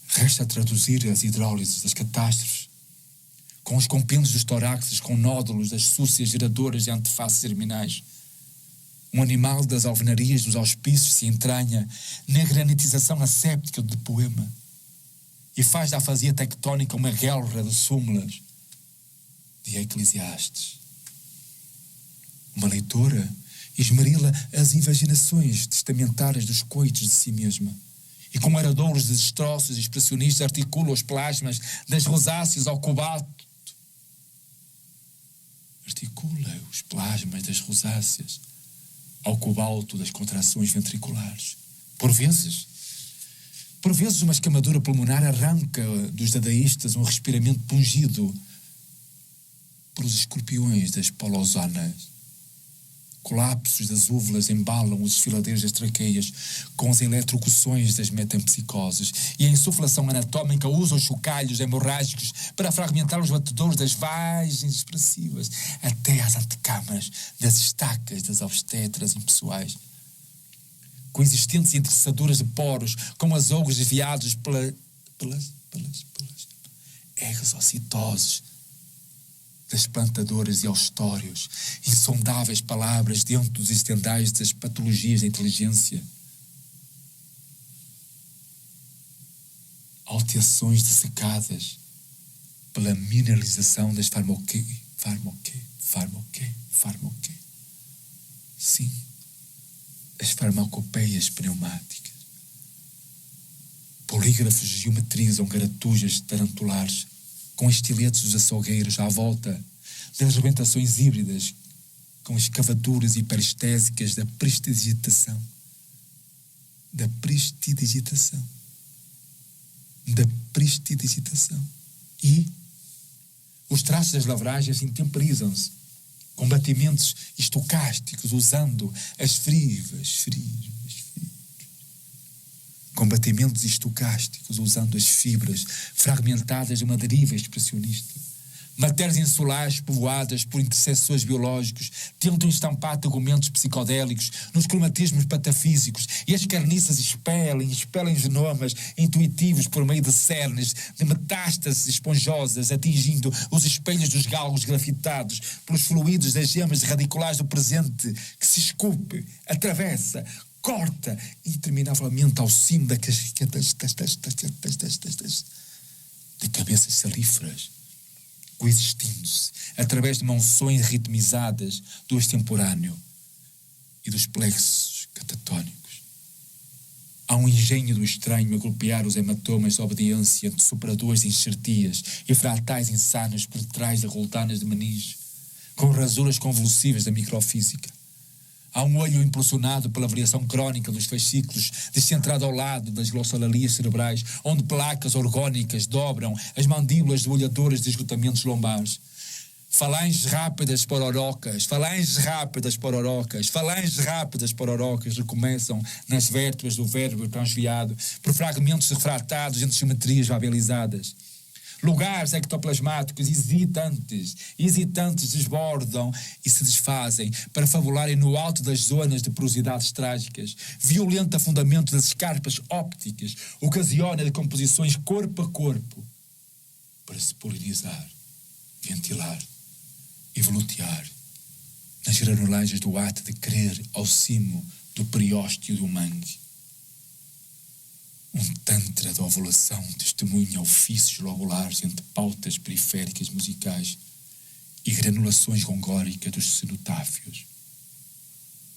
Resta traduzir as hidrólises das catástrofes, com os compêndios dos toráxes, com nódulos das súcias geradoras de antefaces germinais. Um animal das alvenarias dos auspícios se entranha na granitização asséptica do poema e faz da afasia tectónica uma guerra de súmulas de Eclesiastes. Uma leitora esmerila as invaginações testamentárias dos coitos de si mesma, e com aradouros de destroços expressionistas articula os plasmas das rosáceas ao cobalto. Articula os plasmas das rosáceas ao cobalto das contrações ventriculares. Por vezes uma escamadura pulmonar arranca dos dadaístas um respiramento pungido por os escorpiões das polozonas. Colapsos das úvulas embalam os desfiladeiros das traqueias com as eletrocuções das metempsicoses, e a insuflação anatómica usa os chocalhos hemorrágicos para fragmentar os batedouros das vagens expressivas até às antecâmaras das estacas das obstetras impessoais. Coexistentes e interessadoras de poros, com as ogros desviados pelas exocitoses das plantadoras e austórios, insondáveis palavras dentro dos estendais das patologias da inteligência. Alteações dessecadas pela mineralização das farmoquê. Sim, as farmacopeias pneumáticas. Polígrafos geometrizam garatujas tarantulares com estiletes dos açougueiros à volta das rebentações híbridas, com escavaduras hiperestésicas da prestidigitação. E os traços das lavragens intemperizam-se com batimentos estocásticos, usando as fibras fragmentadas de uma deriva expressionista. Matérias insulares povoadas por intercessores biológicos tentam estampar argumentos psicodélicos nos cromatismos patafísicos, e as carniças expelem genomas intuitivos por meio de cernes de metástases esponjosas, atingindo os espelhos dos galgos grafitados pelos fluidos das gemas radiculares do presente, que se esculpe, atravessa, corta interminavelmente ao cimo das de cabeças salíferas, coexistindo-se através de monções ritmizadas do extemporâneo e dos plexos catatónicos. Há um engenho do estranho a golpear os hematomas de obediência entre superadores de enxertias e fratais insanos por detrás de roldanas de meninge, com rasuras convulsivas da microfísica. Há um olho impulsionado pela variação crónica dos fascículos, descentrado ao lado das glossolalias cerebrais, onde placas orgónicas dobram as mandíbulas debulhadoras de esgotamentos lombares. Falanges rápidas pororocas, falanges rápidas pororocas, falanges rápidas pororocas recomeçam nas vértebras do verbo transviado por fragmentos refratados entre geometrias babelizadas. Lugares ectoplasmáticos hesitantes desbordam e se desfazem para fabularem no alto das zonas de porosidades trágicas. Violento afundamento das escarpas ópticas ocasiona decomposições corpo a corpo para se polinizar, ventilar e voltear nas granulagens do ato de crer ao cimo do periósteo do mangue. Um tantra da ovulação testemunha ofícios lobulares entre pautas periféricas musicais e granulações gongóricas dos cenotáfios.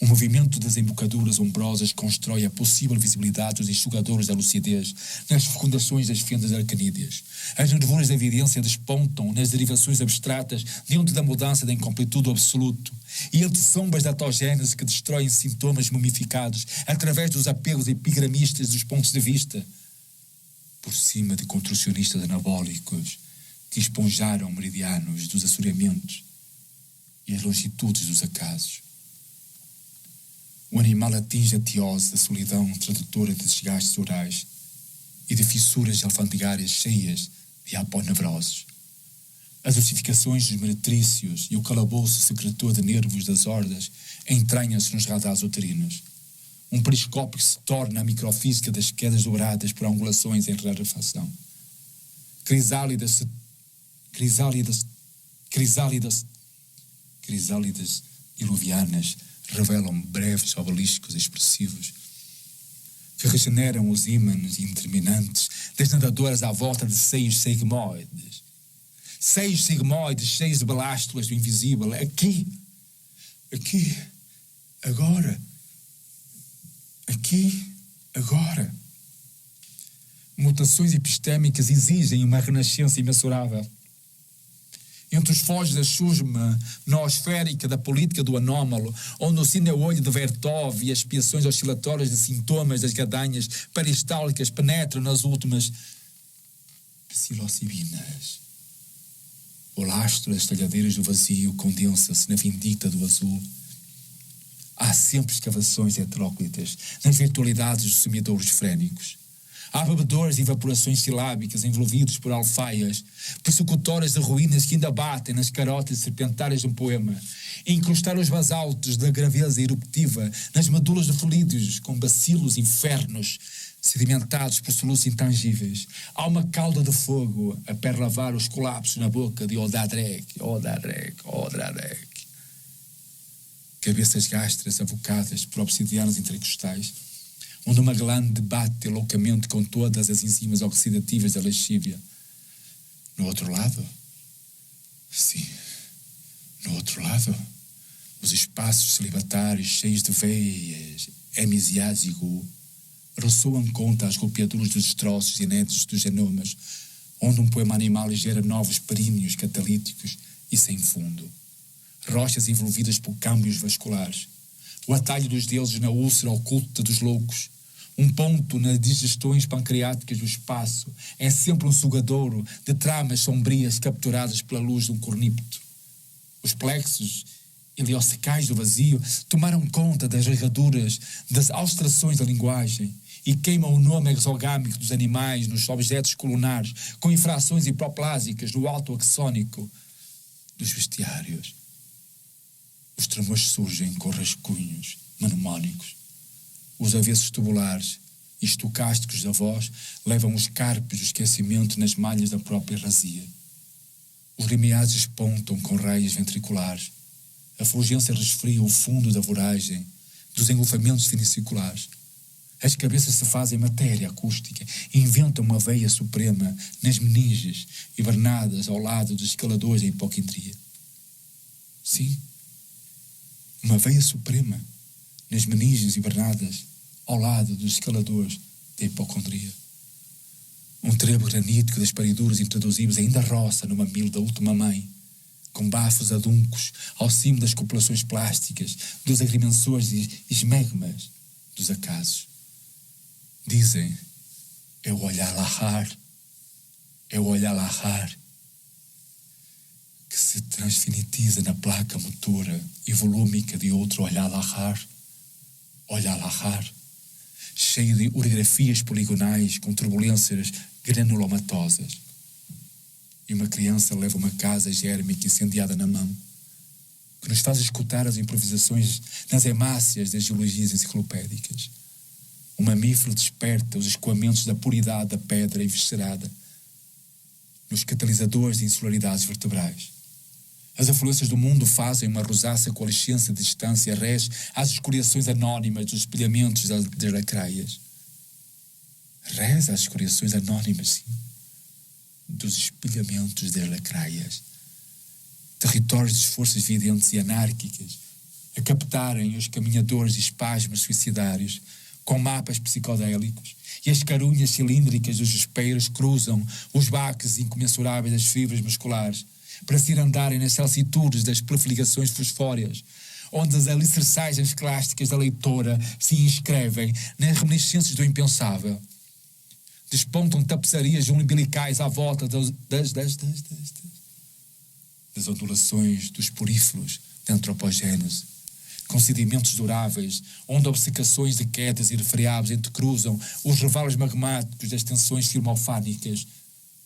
O movimento das embocaduras ombrosas constrói a possível visibilidade dos enxugadores da lucidez nas fecundações das fendas arcanídeas. As nervuras da evidência despontam nas derivações abstratas diante da mudança da incompletude absoluto e entre sombras da autogênese que destroem sintomas mumificados através dos apegos epigramistas dos pontos de vista, por cima de construcionistas anabólicos que esponjaram meridianos dos assoreamentos e as longitudes dos acasos. O animal atinge a tiose da solidão tradutora de desgastes orais e de fissuras alfandegárias cheias de aponevroses. As ossificações dos meretrícios e o calabouço secretor de nervos das hordas entranham-se nos radares uterinos. Um periscópio que se torna a microfísica das quedas douradas por angulações em rarefação. Crisálidas diluvianas revelam breves obeliscos expressivos que regeneram os ímãs interminantes das nadadoras à volta de seios sigmoides. Seios sigmoides cheios de balástulas do invisível. Aqui, agora. Mutações epistêmicas exigem uma renascença imensurável. Entre os fogos da chusma noosférica da política do anómalo, onde o cine-olho de Vertov e as expiações oscilatórias de sintomas das gadanhas peristálicas penetram nas últimas psilocibinas. O lastro das talhadeiras do vazio condensa-se na vindicta do azul. Há sempre escavações heteróclitas nas virtualidades dos semidouros frénicos. Há bebedores e evaporações silábicas envolvidos por alfaias, persecutoras de ruínas que ainda batem nas carotas serpentárias de um poema, e incrustar os basaltos da graveza eruptiva nas medulas de fluidos com bacilos infernos sedimentados por soluços intangíveis. Há uma cauda de fogo a perlavar os colapsos na boca de Odadrek. Cabeças gastras avocadas por obsidianas intercostais, onde uma glande bate loucamente com todas as enzimas oxidativas da lexívia. No outro lado, os espaços celibatários cheios de veias, hemisiásico, ressoam contra as golpeaduras dos destroços inéditos dos genomas, onde um poema animal gera novos períneos catalíticos e sem fundo. Rochas envolvidas por câmbios vasculares. O atalho dos deuses na úlcera oculta dos loucos. Um ponto nas digestões pancreáticas do espaço é sempre um sugadouro de tramas sombrias capturadas pela luz de um cornípto. Os plexos iliossecais do vazio tomaram conta das regaduras das austrações da linguagem e queimam o nome exogâmico dos animais nos objetos colunares com infrações hipoplásicas no alto axônico dos bestiários. Os tremores surgem com rascunhos mnemónicos. Os avessos tubulares e estocásticos da voz levam os carpos do esquecimento nas malhas da própria razia. Os limiares despontam com raios ventriculares. A fulgência resfria o fundo da voragem dos engolfamentos finiculares. As cabeças se fazem matéria acústica e inventam uma veia suprema nas meninges hibernadas ao lado dos escaladores da hipocondria. Sim, uma veia suprema nas meninges hibernadas ao lado dos escaladores da hipocondria. Um trebo granítico das pariduras intraduzíveis ainda roça no mamilo da última mãe, com bafos aduncos ao cimo das copulações plásticas, dos agrimensores e esmegmas dos acasos. Dizem, é o olhar lahar, que se transfinitiza na placa motora e volúmica de outro olhar larrar, cheio de orografias poligonais com turbulências granulomatosas. E uma criança leva uma casa gérmica incendiada na mão, que nos faz escutar as improvisações nas hemácias das geologias enciclopédicas. Um mamífero desperta os escoamentos da puridade da pedra eviscerada nos catalisadores de insularidades vertebrais. As afluências do mundo fazem uma rosácea coalescência de distância res às escoriações anónimas dos espelhamentos das lacraias. Res às escoriações anónimas, sim, dos espelhamentos das lacraias. Territórios de forças videntes e anárquicas a captarem os caminhadores de espasmos suicidários com mapas psicodélicos, e as carunhas cilíndricas dos espeiros cruzam os baques incomensuráveis das fibras musculares para se ir andarem nas salsitudes das proliferações fosfóreas, onde as alicerçagens clásticas da leitora se inscrevem nas reminiscências do impensável. Despontam tapeçarias umbilicais à volta das ondulações dos poríferos da antropogênese, com sedimentos duráveis, onde obcecações de quedas irrefriáveis entrecruzam os revalos magmáticos das tensões filmofânicas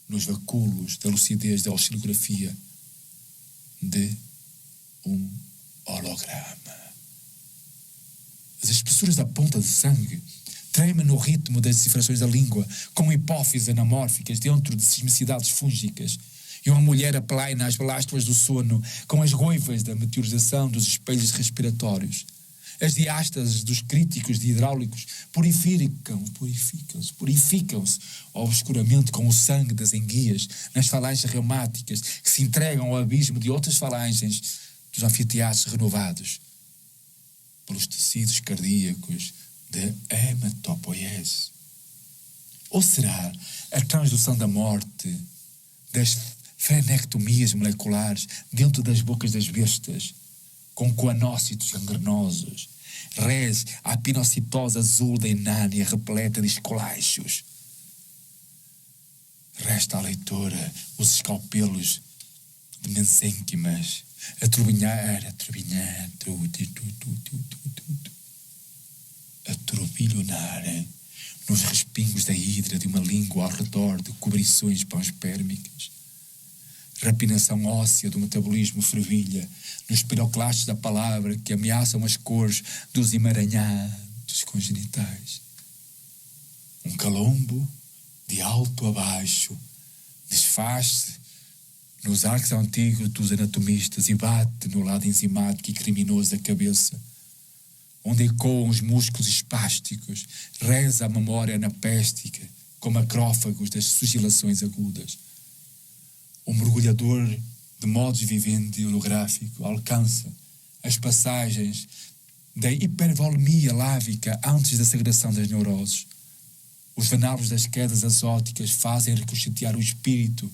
nos vacúolos da lucidez da oscilografia de um holograma. As espessuras da ponta de sangue tremem no ritmo das decifrações da língua, com hipófises anamórficas dentro de sismicidades fúngicas, e uma mulher aplaina as balástulas do sono com as goivas da meteorização dos espelhos respiratórios. As diástases dos críticos de hidráulicos purificam-se obscuramente com o sangue das enguias nas falanges reumáticas que se entregam ao abismo de outras falanges dos anfiteatros renovados pelos tecidos cardíacos da hematopoiese. Ou será a transdução da morte das frenectomias moleculares dentro das bocas das bestas, com coanócitos gangrenosos, res à pinocitose azul da Inânia repleta de escolachos? Resta à leitora os escalpelos de mesênquimas a turbilhar, a turbilhonar nos respingos da hidra de uma língua ao redor de cobrições pós-pérmicas. Rapinação óssea do metabolismo fervilha nos piroclastos da palavra que ameaçam as cores dos emaranhados congenitais. Um calombo, de alto a baixo, desfaz-se nos arcos antigos dos anatomistas e bate no lado enzimático e criminoso da cabeça, onde ecoam os músculos espásticos, reza a memória anapéstica como acrófagos das sugilações agudas. O mergulhador de modos vivendi holográfico alcança as passagens da hipervolemia lávica antes da segregação das neuroses. Os vanábulos das quedas azóticas fazem ricochetear o espírito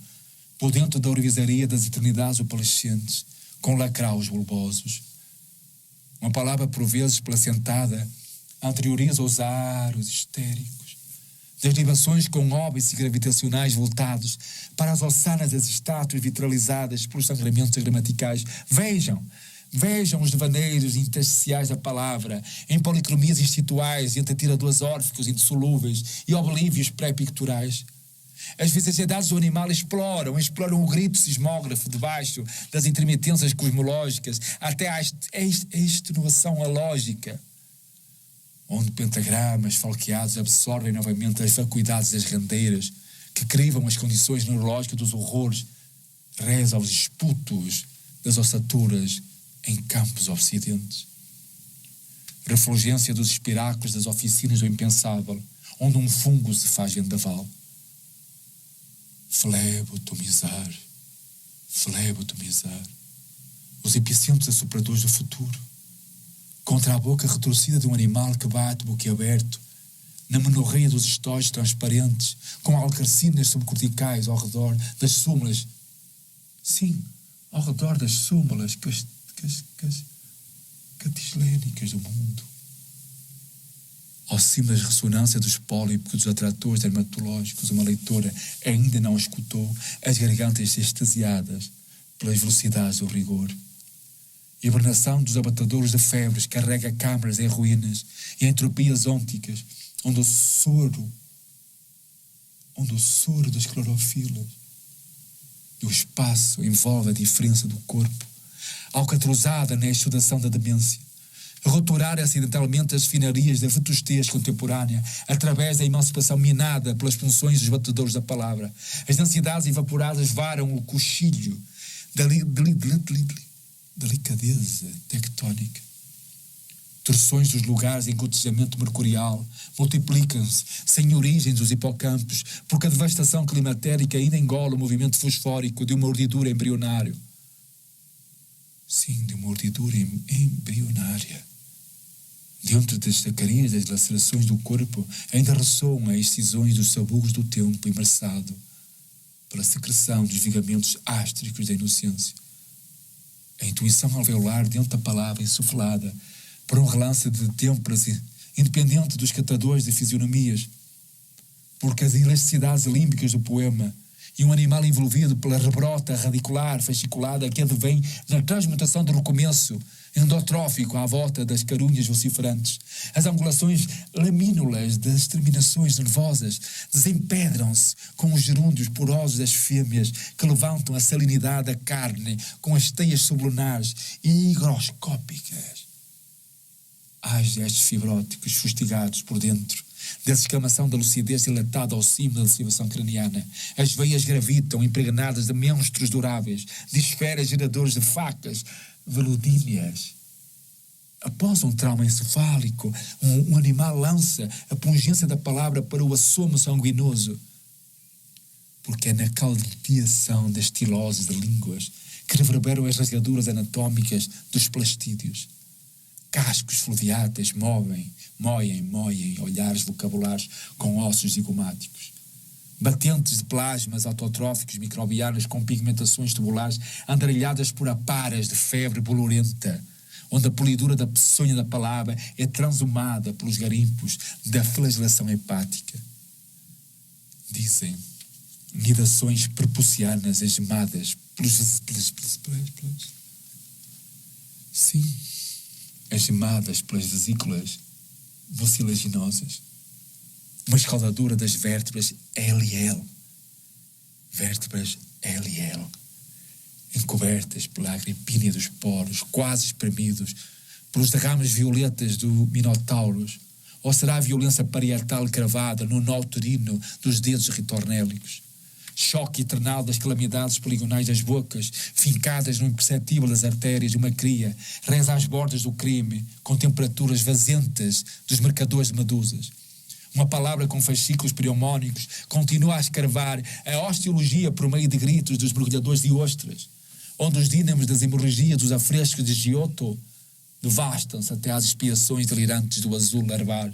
por dentro da orivesaria das eternidades opalescentes, com lacraus bulbosos. Uma palavra por vezes placentada anterioriza os aros histéricos das libações com óbices gravitacionais voltados para as ossanas das estátuas vitralizadas pelos sangramentos gramaticais. Vejam os devaneios intersticiais da palavra, em policromias instituais entre atiradores órficos indissolúveis e oblívios pré-picturais. As visagiedades do animal exploram o grito sismógrafo debaixo das intermitências cosmológicas até a extenuação alógica, onde pentagramas falqueados absorvem novamente as vacuidades das randeiras que crivam as condições neurológicas dos horrores, reza aos esputos das ossaturas em campos obsidentes. Refulgência dos espiráculos das oficinas do impensável, onde um fungo se faz vendaval. Flebotomizar, os epicentros assopradores do futuro, contra a boca retorcida de um animal que bate boquiaberto, na menorreia dos estógios transparentes, com alcarcinas subcorticais ao redor das súmulas. Sim, ao redor das súmulas catislénicas do mundo. Ao cimo das ressonâncias dos pólipos dos atratores dermatológicos, uma leitora ainda não escutou as gargantas extasiadas pelas velocidades do rigor. A hibernação dos abatedores de febres carrega câmaras em ruínas e entropias ónticas, onde o soro das clorofilas e o espaço envolve a diferença do corpo, alcatrosada na exudação da demência, roturar acidentalmente as finarias da vetustez contemporânea através da emancipação minada pelas punções dos batedores da palavra. As densidades evaporadas varam o cochilho da delicadeza tectónica. Torções dos lugares em gotejamento mercurial multiplicam-se sem origens dos hipocampos, porque a devastação climatérica ainda engola o movimento fosfórico de uma urdidura embrionário. Sim, de uma urdidura embrionária. Dentro das zacarias das lacerações do corpo ainda ressoam as excisões dos sabugos do tempo imersado pela secreção dos vigamentos ástricos da inocência. A intuição alveolar dentro da palavra insuflada por um relance de têmporas independente dos catadores de fisionomias, porque as elasticidades límbicas do poema e um animal envolvido pela rebrota radicular fasciculada que advém na transmutação do recomeço endotrófico à volta das carunhas vociferantes. As angulações lamínulas das terminações nervosas desempedram-se com os gerúndios porosos das fêmeas que levantam a salinidade da carne com as teias sublunares e higroscópicas. Há gestos fibróticos fustigados por dentro da exclamação da lucidez dilatada ao cimo da lesivação craniana. As veias gravitam impregnadas de monstros duráveis, de esferas geradoras de facas veludíneas. Após um trauma encefálico, um animal lança a pungência da palavra para o assomo sanguinoso, porque é na caldeação das estiloses de línguas que reverberam as rasgaduras anatómicas dos plastídeos. Cascos fluviáteis moem olhares vocabulares com ossos zigomáticos. Batentes de plasmas autotróficos microbianos com pigmentações tubulares andarilhadas por aparas de febre bolorenta, onde a polidura da peçonha da palavra é transhumada pelos garimpos da flagelação hepática. Dizem nidações prepucianas esmadas pelos... Sim, esmadas pelas vesículas vocilaginosas. Uma escaldadura das vértebras LL. Vértebras LL. Encobertas pela agripínia dos poros, quase espremidos pelos derrames violetas do Minotauros. Ou será a violência parietal cravada no nó uterino dos dedos ritornélicos? Choque eternal das calamidades poligonais das bocas, fincadas no imperceptível das artérias de uma cria, reza às bordas do crime, com temperaturas vazentas dos mercadores de medusas. Uma palavra com fascículos pneumónicos continua a escarvar a osteologia por meio de gritos dos mergulhadores de ostras, onde os dínamos das hemorragias dos afrescos de Giotto devastam-se até às expiações delirantes do azul larvar.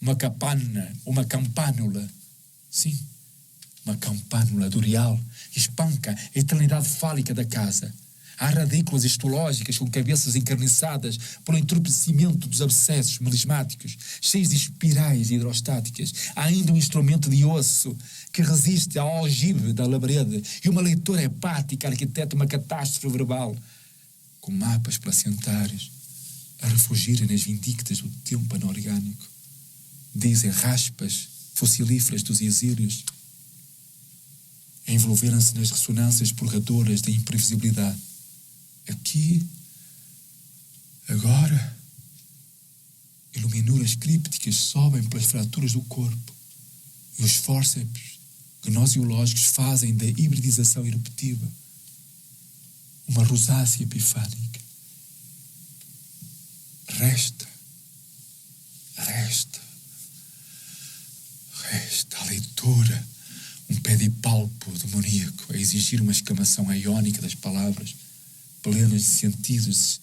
Uma campânula, sim, uma campânula durial espanca a eternidade fálica da casa. Há radículas histológicas com cabeças encarniçadas pelo entorpecimento dos abscessos melismáticos, cheios de espirais hidrostáticas. Há ainda um instrumento de osso que resiste ao algibe da labreda e uma leitora hepática arquiteta uma catástrofe verbal, com mapas placentários a refugirem nas vindictas do tempo anorgânico. Dizem raspas fossilíferas dos exílios, a envolverem-se nas ressonâncias purgadoras da imprevisibilidade. Aqui, agora, iluminuras crípticas sobem pelas fraturas do corpo e os fórceps gnosiológicos fazem da hibridização irruptiva uma rosácea epifânica. Resta a leitura, um pedipalpo demoníaco a exigir uma exclamação aiónica das palavras, plenas de sentidos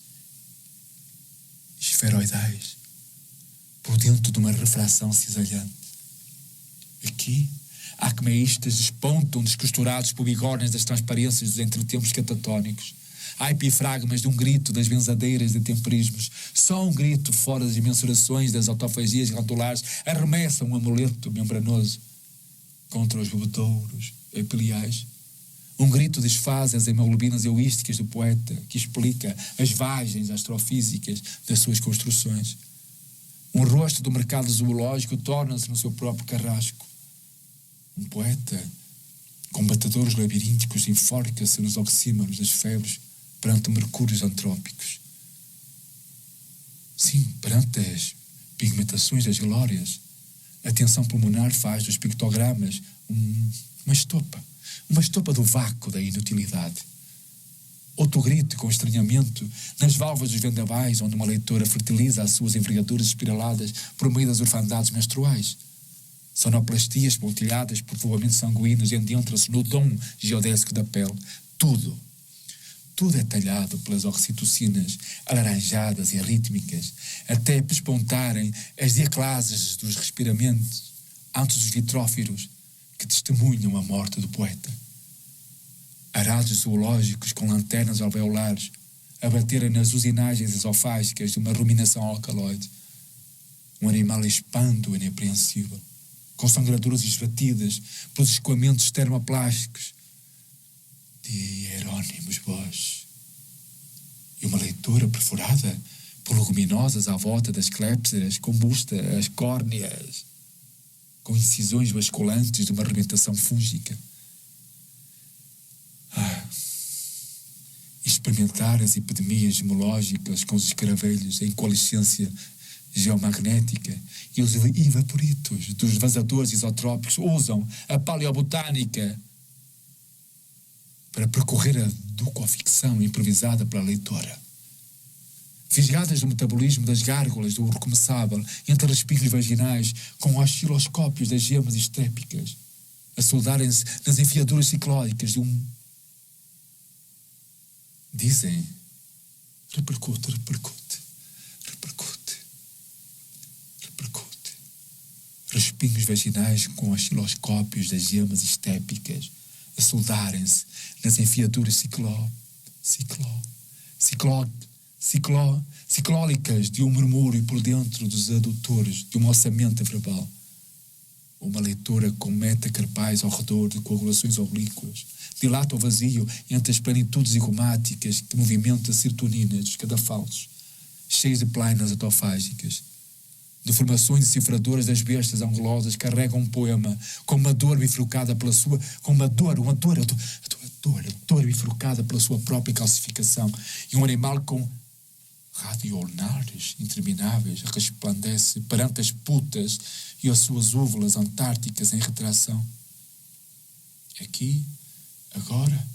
esferoidais, por dentro de uma refração cisalhante. Aqui, acmeístas despontam descosturados por bigornas das transparências dos entretempos catatónicos. Há epifragmas de um grito das benzadeiras de temperismos. Só um grito fora das mensurações das autofagias glandulares arremessa um amuleto membranoso contra os bebedouros epiliais, Um grito desfaz as hemoglobinas egoísticas do poeta, que explica as vagens astrofísicas das suas construções. Um rosto do mercado zoológico torna-se no seu próprio carrasco. Um poeta, com batedores labirínticos, enforca-se nos oxímeros das febres perante mercúrios antrópicos. Sim, perante as pigmentações das glórias, a tensão pulmonar faz dos pictogramas uma estopa do vácuo da inutilidade. Outro grito com estranhamento nas válvulas dos vendavais, onde uma leitora fertiliza as suas envergaduras espiraladas por meio das orfandades menstruais. Sonoplastias pontilhadas por voamentos sanguíneos adentram-se no dom geodésico da pele. Tudo é talhado pelas oxitocinas alaranjadas e rítmicas, até pespontarem as diaclases dos respiramentos antes dos vitrófiros que testemunham a morte do poeta. Arados zoológicos com lanternas alveolares a baterem nas usinagens esofágicas de uma ruminação alcaloide. Um animal expando e inapreensível, com sangraduras esbatidas pelos escoamentos termoplásticos de Hierônimos Bosch. E uma leitura perfurada por leguminosas à volta das clépsidas, combusta as córneas, com incisões basculantes de uma arrebentação fúngica. Experimentar as epidemias gemológicas com os escaravelhos em coalescência geomagnética e os evaporitos dos vazadores isotrópicos usam a paleobotânica para percorrer a ducoficção improvisada pela leitora. Fisgadas do metabolismo das gárgulas do recomeçável entre respingos vaginais com osciloscópios das gemas estrépicas, a soldarem-se nas enfiaduras ciclóidicas de um... Dizem, repercute. Respingos vaginais com osciloscópios das gemas estépicas a soldarem-se nas enfiaduras ciclólicas de um murmúrio por dentro dos adutores de uma ossamenta verbal. Uma leitora com metacarpais ao redor de coagulações oblíquas dilata o vazio entre as plenitudes zigomáticas que movimenta a serotonina dos cadafalsos, cheios de plainas autofágicas. Deformações decifradoras das bestas angulosas carregam um poema com uma dor bifurcada pela sua... uma dor bifurcada pela sua própria calcificação. E um animal com radioulnares intermináveis resplandece perante as putas e as suas úvulas antárticas em retração. Aqui, agora,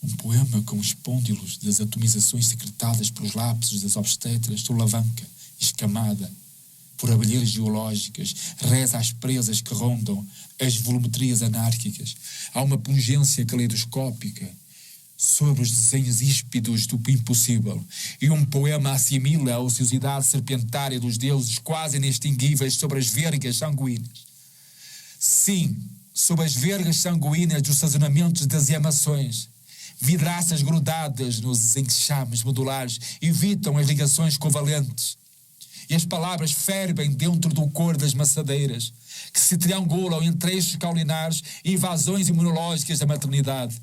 um poema com espôndilos das atomizações secretadas pelos lapsos das obstetras solavanca, escamada por abelheiras geológicas, reza às presas que rondam as volumetrias anárquicas. Há uma pungência caleidoscópica sobre os desenhos íspidos do impossível, e um poema assimila a ociosidade serpentária dos deuses quase inextinguíveis sobre as vergas sanguíneas. Sim, sobre as vergas sanguíneas dos sazonamentos das emações. Vidraças grudadas nos enxames modulares evitam as ligações covalentes. E as palavras fervem dentro do cor das maçadeiras, que se triangulam entre eixos caulinares e invasões imunológicas da maternidade.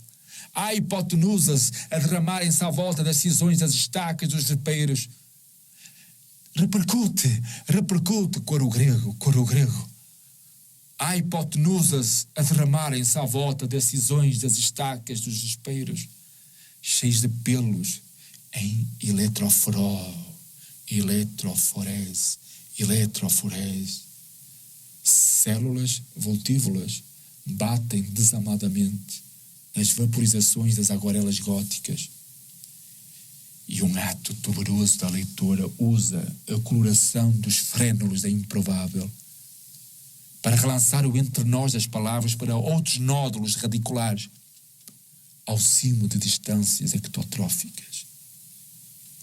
Há hipotenusas a derramarem-se à volta das cisões das estacas dos repeiros. Repercute, coro grego. Há hipotenusas a derramarem-se à volta das cisões das estacas dos espeiros, cheios de pelos em eletroforese. Células voltívolas batem desamadamente nas vaporizações das aguarelas góticas. E um ato tuberoso da leitora usa a coloração dos frénulos da improvável para relançar o entre nós das palavras para outros nódulos radiculares, ao cimo de distâncias ectotróficas.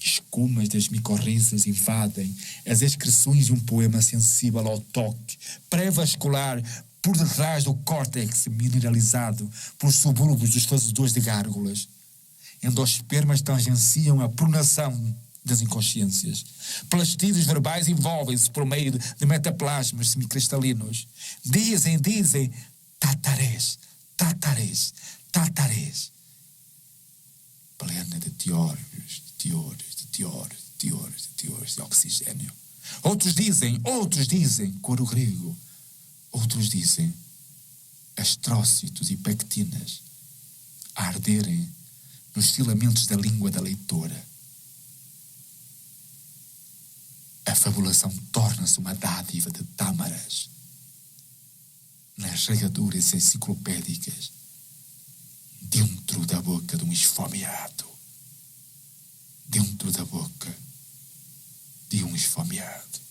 Escumas das micorrizas invadem as excreções de um poema sensível ao toque, pré-vascular, por detrás do córtex mineralizado pelos subúrbios dos fazedores de gárgulas. Endospermas tangenciam a pronação das inconsciências. Plastidos verbais envolvem-se por meio de metaplasmas semicristalinos. Dizem, tatarés, Tartares, plena de teores de oxigênio. Outros dizem, coro grego, outros dizem astrócitos e pectinas a arderem nos filamentos da língua da leitora. A fabulação torna-se uma dádiva de tâmaras nas regaduras enciclopédicas dentro da boca de um esfomeado. Dentro da boca de um esfomeado.